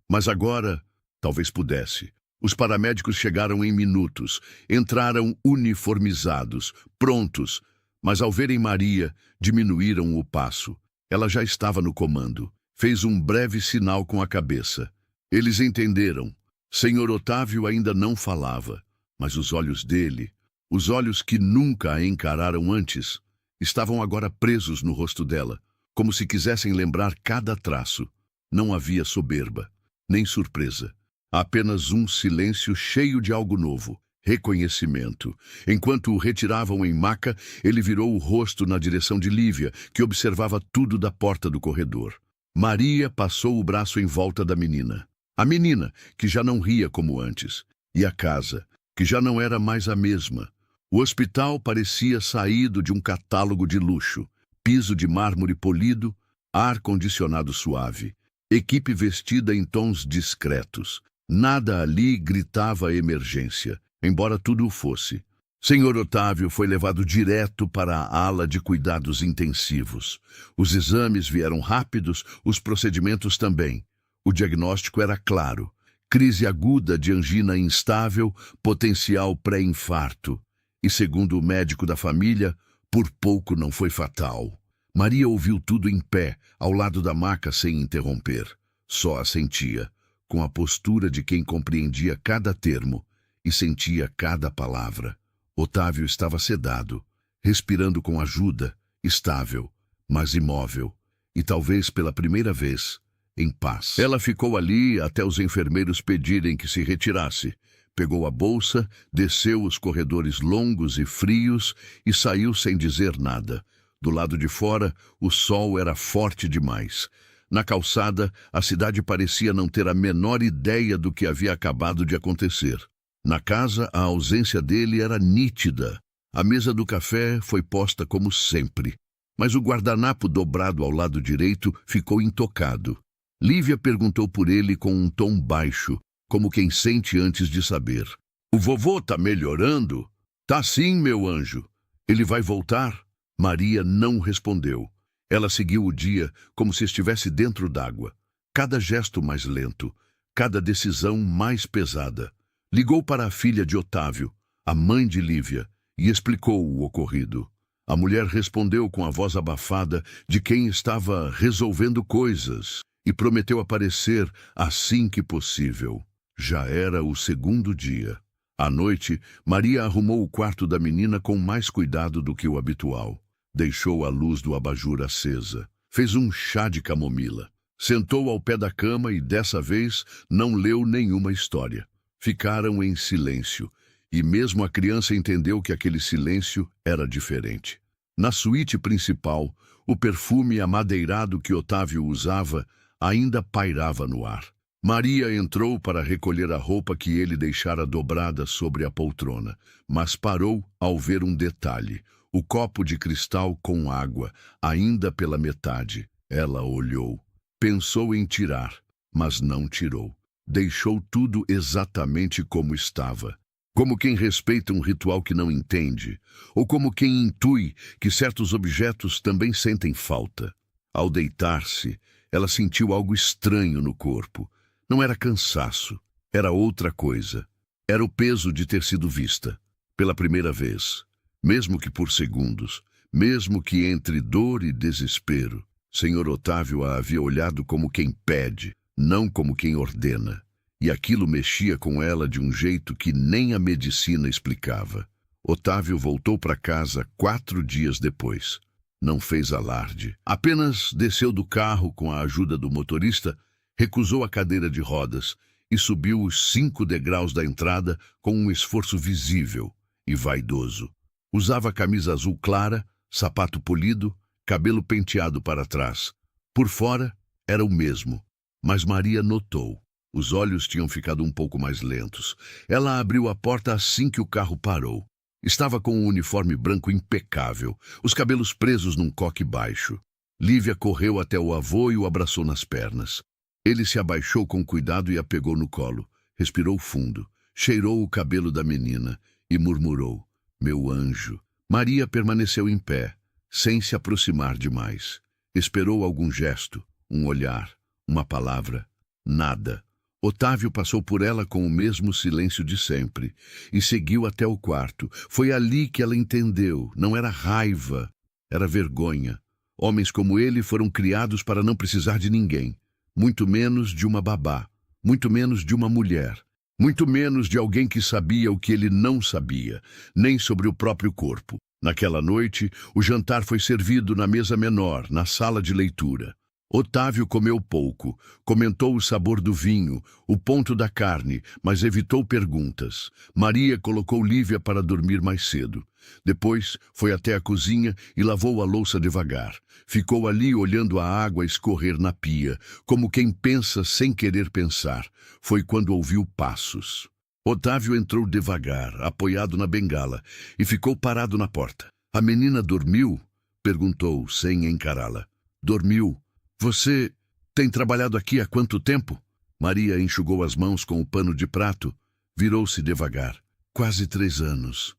Mas agora, talvez pudesse. Os paramédicos chegaram em minutos, entraram uniformizados, prontos, mas ao verem Maria, diminuíram o passo. Ela já estava no comando. Fez um breve sinal com a cabeça. Eles entenderam. Senhor Otávio ainda não falava, mas os olhos dele, os olhos que nunca a encararam antes, estavam agora presos no rosto dela, como se quisessem lembrar cada traço. Não havia soberba, nem surpresa. Apenas um silêncio cheio de algo novo, reconhecimento. Enquanto o retiravam em maca, ele virou o rosto na direção de Lívia, que observava tudo da porta do corredor. Maria passou o braço em volta da menina. A menina, que já não ria como antes. E a casa, que já não era mais a mesma. O hospital parecia saído de um catálogo de luxo. Piso de mármore polido, ar-condicionado suave. Equipe vestida em tons discretos. Nada ali gritava emergência, embora tudo o fosse. Senhor Otávio foi levado direto para a ala de cuidados intensivos. Os exames vieram rápidos, os procedimentos também. O diagnóstico era claro. Crise aguda de angina instável, potencial pré-infarto. E segundo o médico da família, por pouco não foi fatal. Maria ouviu tudo em pé, ao lado da maca sem interromper. Só assentia, com a postura de quem compreendia cada termo e sentia cada palavra. Otávio estava sedado, respirando com ajuda, estável, mas imóvel, e talvez pela primeira vez, em paz. Ela ficou ali até os enfermeiros pedirem que se retirasse. Pegou a bolsa, desceu os corredores longos e frios e saiu sem dizer nada. Do lado de fora, o sol era forte demais. Na calçada, a cidade parecia não ter a menor ideia do que havia acabado de acontecer. Na casa, a ausência dele era nítida. A mesa do café foi posta como sempre, mas o guardanapo dobrado ao lado direito ficou intocado. Lívia perguntou por ele com um tom baixo, como quem sente antes de saber. "O vovô tá melhorando?" "Tá sim, meu anjo. Ele vai voltar?" Maria não respondeu. Ela seguiu o dia como se estivesse dentro d'água. Cada gesto mais lento, cada decisão mais pesada. Ligou para a filha de Otávio, a mãe de Lívia, e explicou o ocorrido. A mulher respondeu com a voz abafada de quem estava resolvendo coisas e prometeu aparecer assim que possível. Já era o segundo dia. À noite, Maria arrumou o quarto da menina com mais cuidado do que o habitual. Deixou a luz do abajur acesa. Fez um chá de camomila. Sentou ao pé da cama e, dessa vez, não leu nenhuma história. Ficaram em silêncio, e mesmo a criança entendeu que aquele silêncio era diferente. Na suíte principal, o perfume amadeirado que Otávio usava ainda pairava no ar. Maria entrou para recolher a roupa que ele deixara dobrada sobre a poltrona, mas parou ao ver um detalhe: o copo de cristal com água, ainda pela metade. Ela olhou, pensou em tirar, mas não tirou. Deixou tudo exatamente como estava. Como quem respeita um ritual que não entende, ou como quem intui que certos objetos também sentem falta. Ao deitar-se, ela sentiu algo estranho no corpo. Não era cansaço, era outra coisa. Era o peso de ter sido vista, pela primeira vez. Mesmo que por segundos, mesmo que entre dor e desespero, Senhor Otávio a havia olhado como quem pede, não como quem ordena. E aquilo mexia com ela de um jeito que nem a medicina explicava. Otávio voltou para casa 4 dias depois. Não fez alarde. Apenas desceu do carro com a ajuda do motorista, recusou a cadeira de rodas e subiu os 5 degraus da entrada com um esforço visível e vaidoso. Usava camisa azul clara, sapato polido, cabelo penteado para trás. Por fora, era o mesmo, mas Maria notou. Os olhos tinham ficado um pouco mais lentos. Ela abriu a porta assim que o carro parou. Estava com um uniforme branco impecável, os cabelos presos num coque baixo. Lívia correu até o avô e o abraçou nas pernas. Ele se abaixou com cuidado e a pegou no colo. Respirou fundo, cheirou o cabelo da menina e murmurou: meu anjo. Maria permaneceu em pé, sem se aproximar demais. Esperou algum gesto, um olhar, uma palavra. Nada. Otávio passou por ela com o mesmo silêncio de sempre e seguiu até o quarto. Foi ali que ela entendeu. Não era raiva, era vergonha. Homens como ele foram criados para não precisar de ninguém, muito menos de uma babá, muito menos de uma mulher, muito menos de alguém que sabia o que ele não sabia, nem sobre o próprio corpo. Naquela noite, o jantar foi servido na mesa menor, na sala de leitura. Otávio comeu pouco, comentou o sabor do vinho, o ponto da carne, mas evitou perguntas. Maria colocou Lívia para dormir mais cedo. Depois, foi até a cozinha e lavou a louça devagar. Ficou ali olhando a água escorrer na pia, como quem pensa sem querer pensar. Foi quando ouviu passos. Otávio entrou devagar, apoiado na bengala, e ficou parado na porta. "A menina dormiu?" perguntou, sem encará-la. "Dormiu. Você tem trabalhado aqui há quanto tempo?" Maria enxugou as mãos com o pano de prato, virou-se devagar. "Quase 3 anos.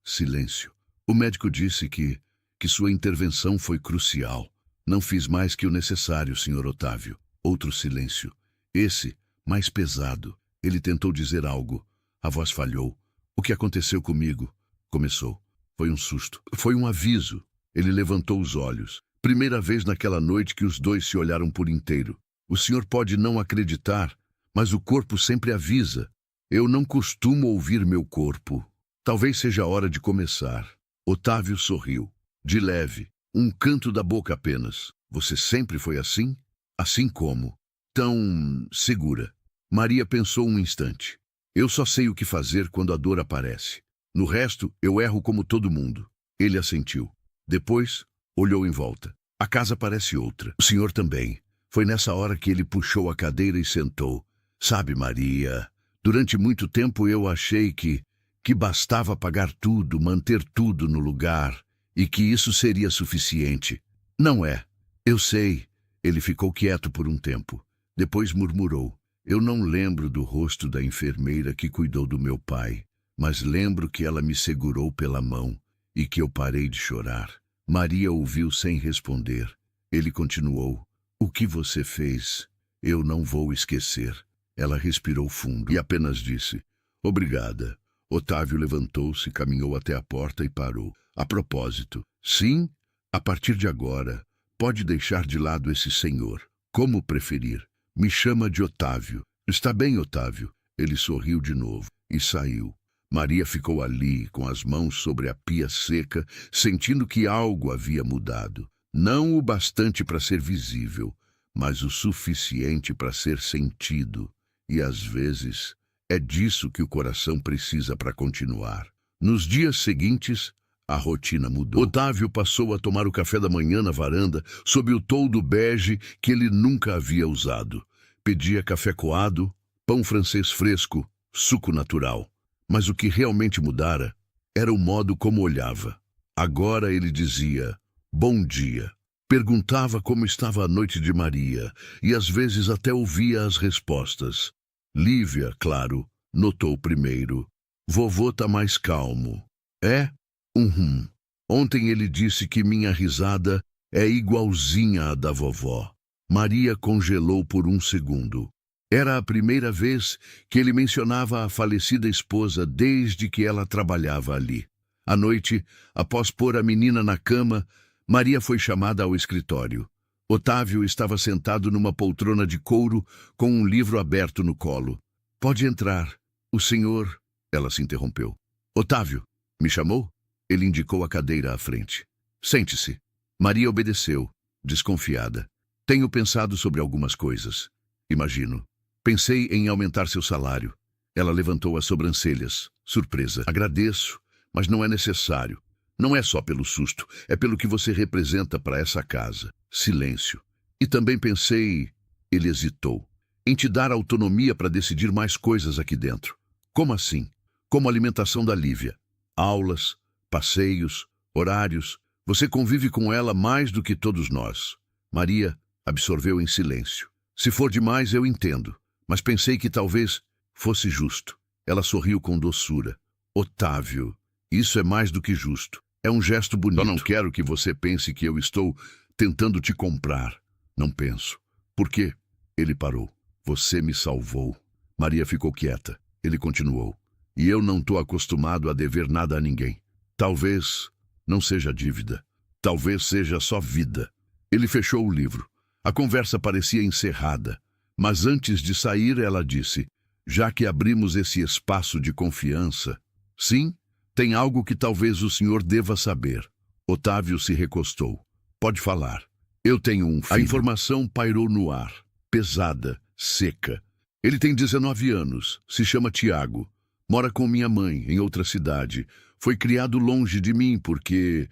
Silêncio. O médico disse que sua intervenção foi crucial. Não fiz mais que o necessário, Sr. Otávio." Outro silêncio. Esse, mais pesado. Ele tentou dizer algo. A voz falhou. "O que aconteceu comigo?" começou. "Foi um susto. Foi um aviso." Ele levantou os olhos. Primeira vez naquela noite que os dois se olharam por inteiro. "O senhor pode não acreditar, mas o corpo sempre avisa. Eu não costumo ouvir meu corpo. Talvez seja a hora de começar." Otávio sorriu. De leve, um canto da boca apenas. "Você sempre foi assim? Assim como? Tão segura?" Maria pensou um instante. "Eu só sei o que fazer quando a dor aparece. No resto, eu erro como todo mundo." Ele assentiu. Depois, olhou em volta. "A casa parece outra. O senhor também." Foi nessa hora que ele puxou a cadeira e sentou. "Sabe, Maria, durante muito tempo eu achei que bastava pagar tudo, manter tudo no lugar, e que isso seria suficiente. Não é. Eu sei." Ele ficou quieto por um tempo. Depois murmurou. "Eu não lembro do rosto da enfermeira que cuidou do meu pai, mas lembro que ela me segurou pela mão e que eu parei de chorar." Maria ouviu sem responder. Ele continuou. "O que você fez, eu não vou esquecer." Ela respirou fundo e apenas disse, "Obrigada." Otávio levantou-se, caminhou até a porta e parou. "A propósito, sim, a partir de agora, pode deixar de lado esse senhor, como preferir. Me chama de Otávio." "Está bem, Otávio." Ele sorriu de novo e saiu. Maria ficou ali, com as mãos sobre a pia seca, sentindo que algo havia mudado. Não o bastante para ser visível, mas o suficiente para ser sentido. E às vezes, é disso que o coração precisa para continuar. Nos dias seguintes, a rotina mudou. Otávio passou a tomar o café da manhã na varanda, sob o toldo bege que ele nunca havia usado. Pedia café coado, pão francês fresco, suco natural. Mas o que realmente mudara era o modo como olhava. Agora ele dizia, "Bom dia." Perguntava como estava a noite de Maria, e às vezes até ouvia as respostas. Lívia, claro, notou primeiro. "Vovô tá mais calmo." "É? Ontem ele disse que minha risada é igualzinha à da vovó." Maria congelou por um segundo. Era a primeira vez que ele mencionava a falecida esposa desde que ela trabalhava ali. À noite, após pôr a menina na cama, Maria foi chamada ao escritório. Otávio estava sentado numa poltrona de couro com um livro aberto no colo. "Pode entrar. O senhor..." Ela se interrompeu. "Otávio, me chamou?" Ele indicou a cadeira à frente. "Sente-se." Maria obedeceu, desconfiada. "Tenho pensado sobre algumas coisas. Imagino. Pensei em aumentar seu salário." Ela levantou as sobrancelhas, surpresa. "Agradeço, mas não é necessário. Não é só pelo susto, é pelo que você representa para essa casa." Silêncio. "E também pensei..." Ele hesitou. "Em te dar autonomia para decidir mais coisas aqui dentro." "Como assim?" "Como a alimentação da Lívia. Aulas, passeios, horários. Você convive com ela mais do que todos nós." Maria absorveu em silêncio. "Se for demais, eu entendo. Mas pensei que talvez fosse justo." Ela sorriu com doçura. "Otávio, Isso é mais do que justo. É um gesto bonito. Eu não quero que você pense que eu estou tentando te comprar. Não penso. Por quê? Ele parou. Você me salvou. Maria ficou quieta. Ele continuou. E eu não estou acostumado a dever nada a ninguém. Talvez não seja dívida. Talvez seja só vida. Ele fechou o livro. A conversa parecia encerrada. Mas antes de sair, ela disse: já que abrimos esse espaço de confiança, sim, tem algo que talvez o senhor deva saber. Otávio se recostou. Pode falar. Eu tenho um filho. A informação pairou no ar, pesada, seca. Ele tem 19 anos, se chama Tiago. Mora com minha mãe, em outra cidade. Foi criado longe de mim porque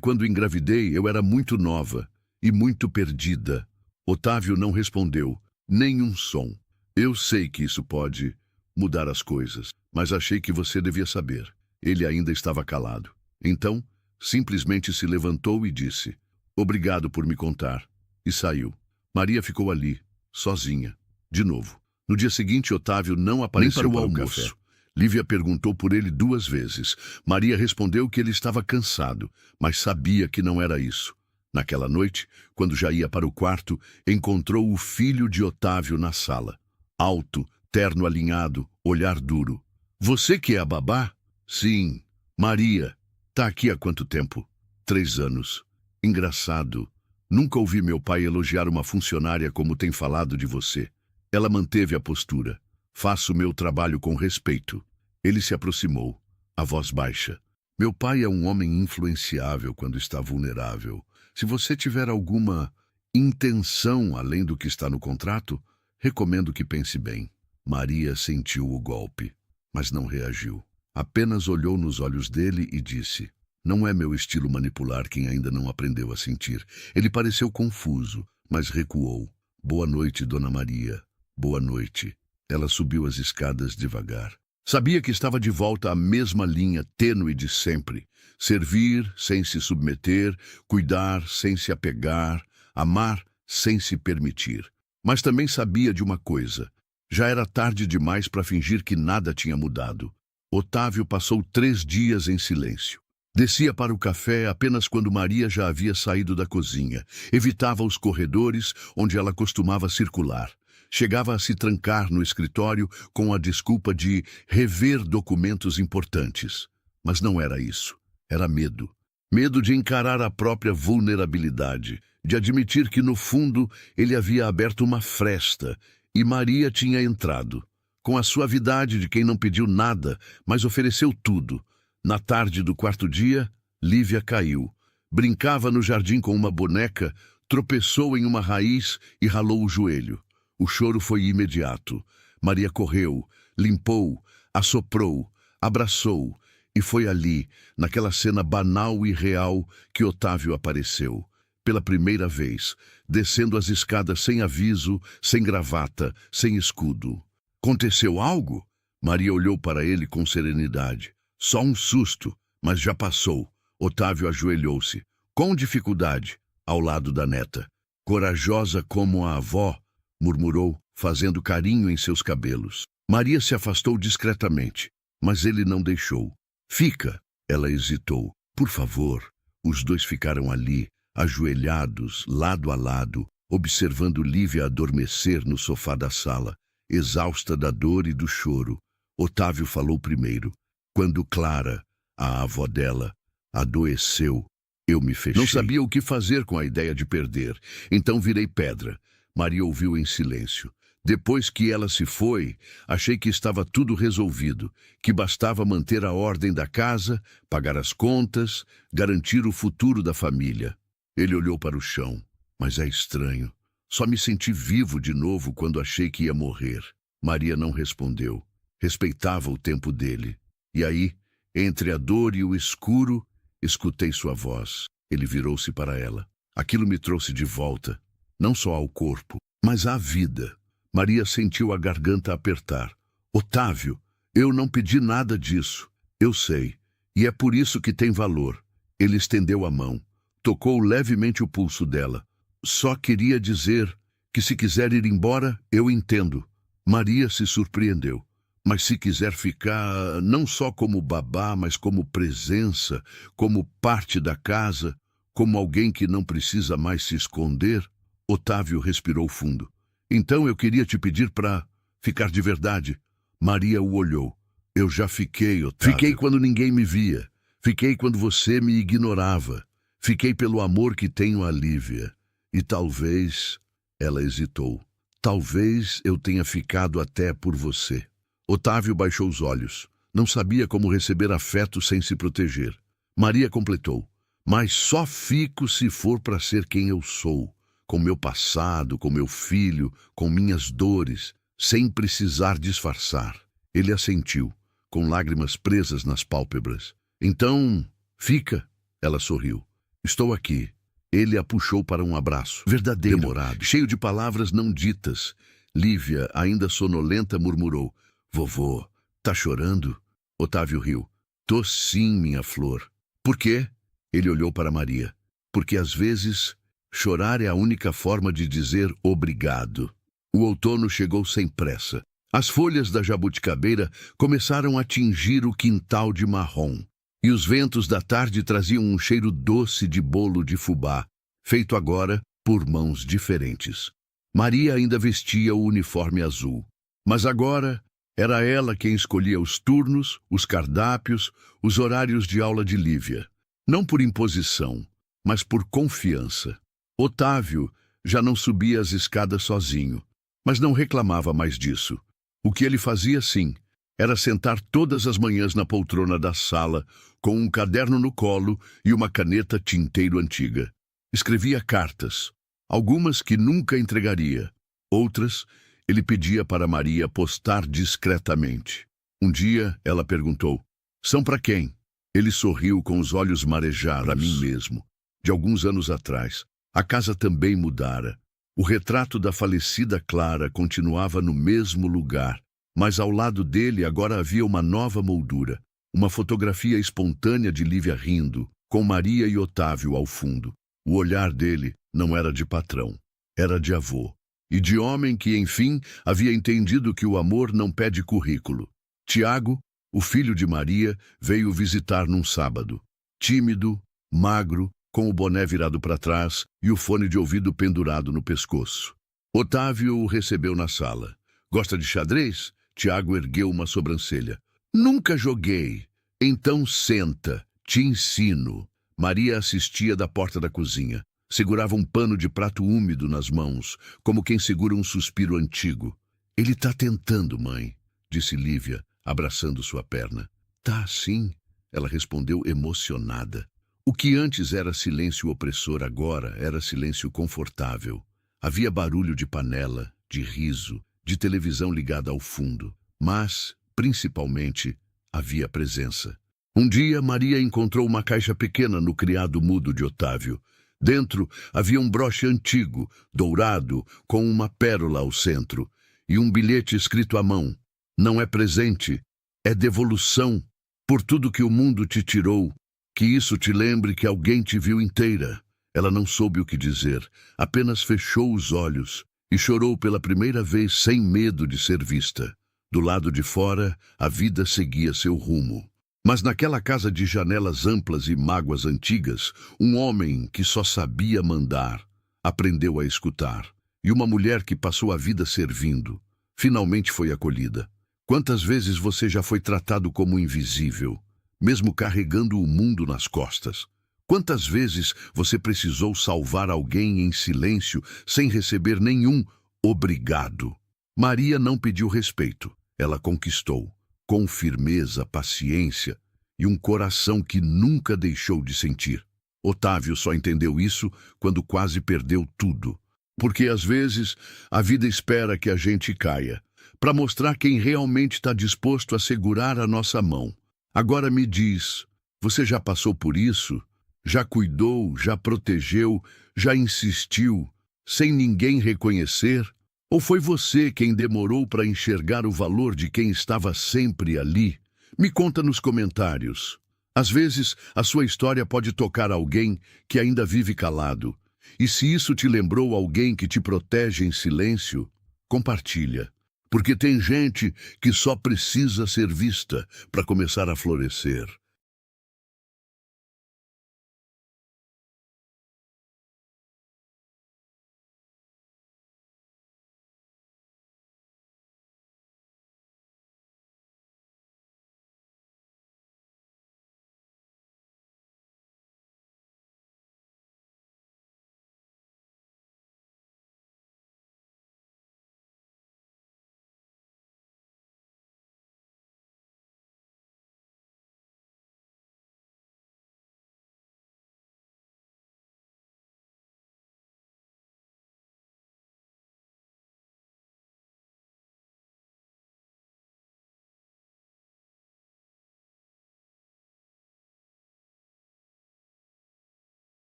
quando engravidei eu era muito nova e muito perdida. Otávio não respondeu, nem um som. Eu sei que isso pode mudar as coisas, mas achei que você devia saber. Ele ainda estava calado. Então, simplesmente se levantou e disse: obrigado por me contar. E saiu. Maria ficou ali, sozinha. De novo. No dia seguinte, Otávio não apareceu para o almoço. Lívia perguntou por ele 2 vezes. Maria respondeu que ele estava cansado, mas sabia que não era isso. Naquela noite, quando já ia para o quarto, encontrou o filho de Otávio na sala. Alto, terno alinhado, olhar duro. Você que é a babá? Sim. Maria. Tá aqui há quanto tempo? 3 anos. Engraçado. Nunca ouvi meu pai elogiar uma funcionária como tem falado de você. Ela manteve a postura. Faço meu trabalho com respeito. Ele se aproximou, a voz baixa. Meu pai é um homem influenciável quando está vulnerável. Se você tiver alguma intenção além do que está no contrato, recomendo que pense bem. Maria sentiu o golpe, mas não reagiu. Apenas olhou nos olhos dele e disse: não é meu estilo manipular quem ainda não aprendeu a sentir. Ele pareceu confuso, mas recuou. Boa noite, Dona Maria. Boa noite. Ela subiu as escadas devagar. Sabia que estava de volta à mesma linha tênue de sempre. Servir sem se submeter, cuidar sem se apegar, amar sem se permitir. Mas também sabia de uma coisa. Já era tarde demais para fingir que nada tinha mudado. Otávio passou 3 dias em silêncio. Descia para o café apenas quando Maria já havia saído da cozinha. Evitava os corredores onde ela costumava circular. Chegava a se trancar no escritório com a desculpa de rever documentos importantes. Mas não era isso. Era medo. Medo de encarar a própria vulnerabilidade, de admitir que, no fundo, ele havia aberto uma fresta e Maria tinha entrado. Com a suavidade de quem não pediu nada, mas ofereceu tudo. Na tarde do 4º dia, Lívia caiu. Brincava no jardim com uma boneca, tropeçou em uma raiz e ralou o joelho. O choro foi imediato. Maria correu, limpou, assoprou, abraçou, e foi ali, naquela cena banal e real, que Otávio apareceu. Pela primeira vez, descendo as escadas sem aviso, sem gravata, sem escudo. Aconteceu algo? Maria olhou para ele com serenidade. Só um susto, mas já passou. Otávio ajoelhou-se, com dificuldade, ao lado da neta. Corajosa como a avó, murmurou, fazendo carinho em seus cabelos. Maria se afastou discretamente, mas ele não deixou. Fica, ela hesitou. Por favor. Os dois ficaram ali, ajoelhados, lado a lado, observando Lívia adormecer no sofá da sala, exausta da dor e do choro. Otávio falou primeiro. Quando Clara, a avó dela, adoeceu, eu me fechei. Não sabia o que fazer com a ideia de perder, então virei pedra. Maria ouviu em silêncio. Depois que ela se foi, achei que estava tudo resolvido, que bastava manter a ordem da casa, pagar as contas, garantir o futuro da família. Ele olhou para o chão. Mas é estranho. Só me senti vivo de novo quando achei que ia morrer. Maria não respondeu. Respeitava o tempo dele. E aí, entre a dor e o escuro, escutei sua voz. Ele virou-se para ela. Aquilo me trouxe de volta, não só ao corpo, mas à vida. Maria sentiu a garganta apertar. Otávio, eu não pedi nada disso. Eu sei. E é por isso que tem valor. Ele estendeu a mão. Tocou levemente o pulso dela. Só queria dizer que se quiser ir embora, eu entendo. Maria se surpreendeu. Mas se quiser ficar não só como babá, mas como presença, como parte da casa, como alguém que não precisa mais se esconder, Otávio respirou fundo. Então eu queria te pedir para ficar de verdade. Maria o olhou. Eu já fiquei, Otávio. Fiquei quando ninguém me via. Fiquei quando você me ignorava. Fiquei pelo amor que tenho a Lívia. E talvez... Ela hesitou. Talvez eu tenha ficado até por você. Otávio baixou os olhos. Não sabia como receber afeto sem se proteger. Maria completou. Mas só fico se for para ser quem eu sou. Com meu passado, com meu filho, com minhas dores, sem precisar disfarçar. Ele assentiu, com lágrimas presas nas pálpebras. Então, fica, ela sorriu. Estou aqui. Ele a puxou para um abraço, verdadeiro, demorado, cheio de palavras não ditas. Lívia, ainda sonolenta, murmurou. Vovô, tá chorando? Otávio riu. Tô sim, minha flor. Por quê? Ele olhou para Maria. Porque às vezes, chorar é a única forma de dizer obrigado. O outono chegou sem pressa. As folhas da jabuticabeira começaram a tingir o quintal de marrom. E os ventos da tarde traziam um cheiro doce de bolo de fubá, feito agora por mãos diferentes. Maria ainda vestia o uniforme azul. Mas agora era ela quem escolhia os turnos, os cardápios, os horários de aula de Lívia. Não por imposição, mas por confiança. Otávio já não subia as escadas sozinho, mas não reclamava mais disso. O que ele fazia, sim, era sentar todas as manhãs na poltrona da sala, com um caderno no colo e uma caneta tinteiro antiga. Escrevia cartas, algumas que nunca entregaria. Outras, ele pedia para Maria postar discretamente. Um dia, ela perguntou, são para quem? Ele sorriu com os olhos marejados. Para mim mesmo. De alguns anos atrás. A casa também mudara. O retrato da falecida Clara continuava no mesmo lugar, mas ao lado dele agora havia uma nova moldura, uma fotografia espontânea de Lívia rindo, com Maria e Otávio ao fundo. O olhar dele não era de patrão, era de avô, e de homem que, enfim, havia entendido que o amor não pede currículo. Tiago, o filho de Maria, veio visitar num sábado. Tímido, magro, com o boné virado para trás e o fone de ouvido pendurado no pescoço. Otávio o recebeu na sala. Gosta de xadrez? Tiago ergueu uma sobrancelha. Nunca joguei. Então senta, te ensino. Maria assistia da porta da cozinha. Segurava um pano de prato úmido nas mãos, como quem segura um suspiro antigo. Ele tá tentando, mãe, disse Lívia, abraçando sua perna. Tá, sim, ela respondeu emocionada. O que antes era silêncio opressor agora era silêncio confortável. Havia barulho de panela, de riso, de televisão ligada ao fundo, mas, principalmente, havia presença. Um dia, Maria encontrou uma caixa pequena no criado mudo de Otávio. Dentro havia um broche antigo, dourado, com uma pérola ao centro, e um bilhete escrito à mão. Não é presente, é devolução, por tudo que o mundo te tirou, que isso te lembre que alguém te viu inteira. Ela não soube o que dizer, apenas fechou os olhos e chorou pela primeira vez sem medo de ser vista. Do lado de fora, a vida seguia seu rumo. Mas naquela casa de janelas amplas e mágoas antigas, um homem que só sabia mandar, aprendeu a escutar. E uma mulher que passou a vida servindo, finalmente foi acolhida. Quantas vezes você já foi tratado como invisível, mesmo carregando o mundo nas costas? Quantas vezes você precisou salvar alguém em silêncio, sem receber nenhum obrigado? Maria não pediu respeito, ela conquistou, com firmeza, paciência e um coração que nunca deixou de sentir. Otávio só entendeu isso quando quase perdeu tudo. Porque às vezes a vida espera que a gente caia, para mostrar quem realmente está disposto a segurar a nossa mão. Agora me diz, você já passou por isso? Já cuidou, já protegeu, já insistiu, sem ninguém reconhecer? Ou foi você quem demorou para enxergar o valor de quem estava sempre ali? Me conta nos comentários. Às vezes, a sua história pode tocar alguém que ainda vive calado. E se isso te lembrou alguém que te protege em silêncio, compartilha. Porque tem gente que só precisa ser vista para começar a florescer.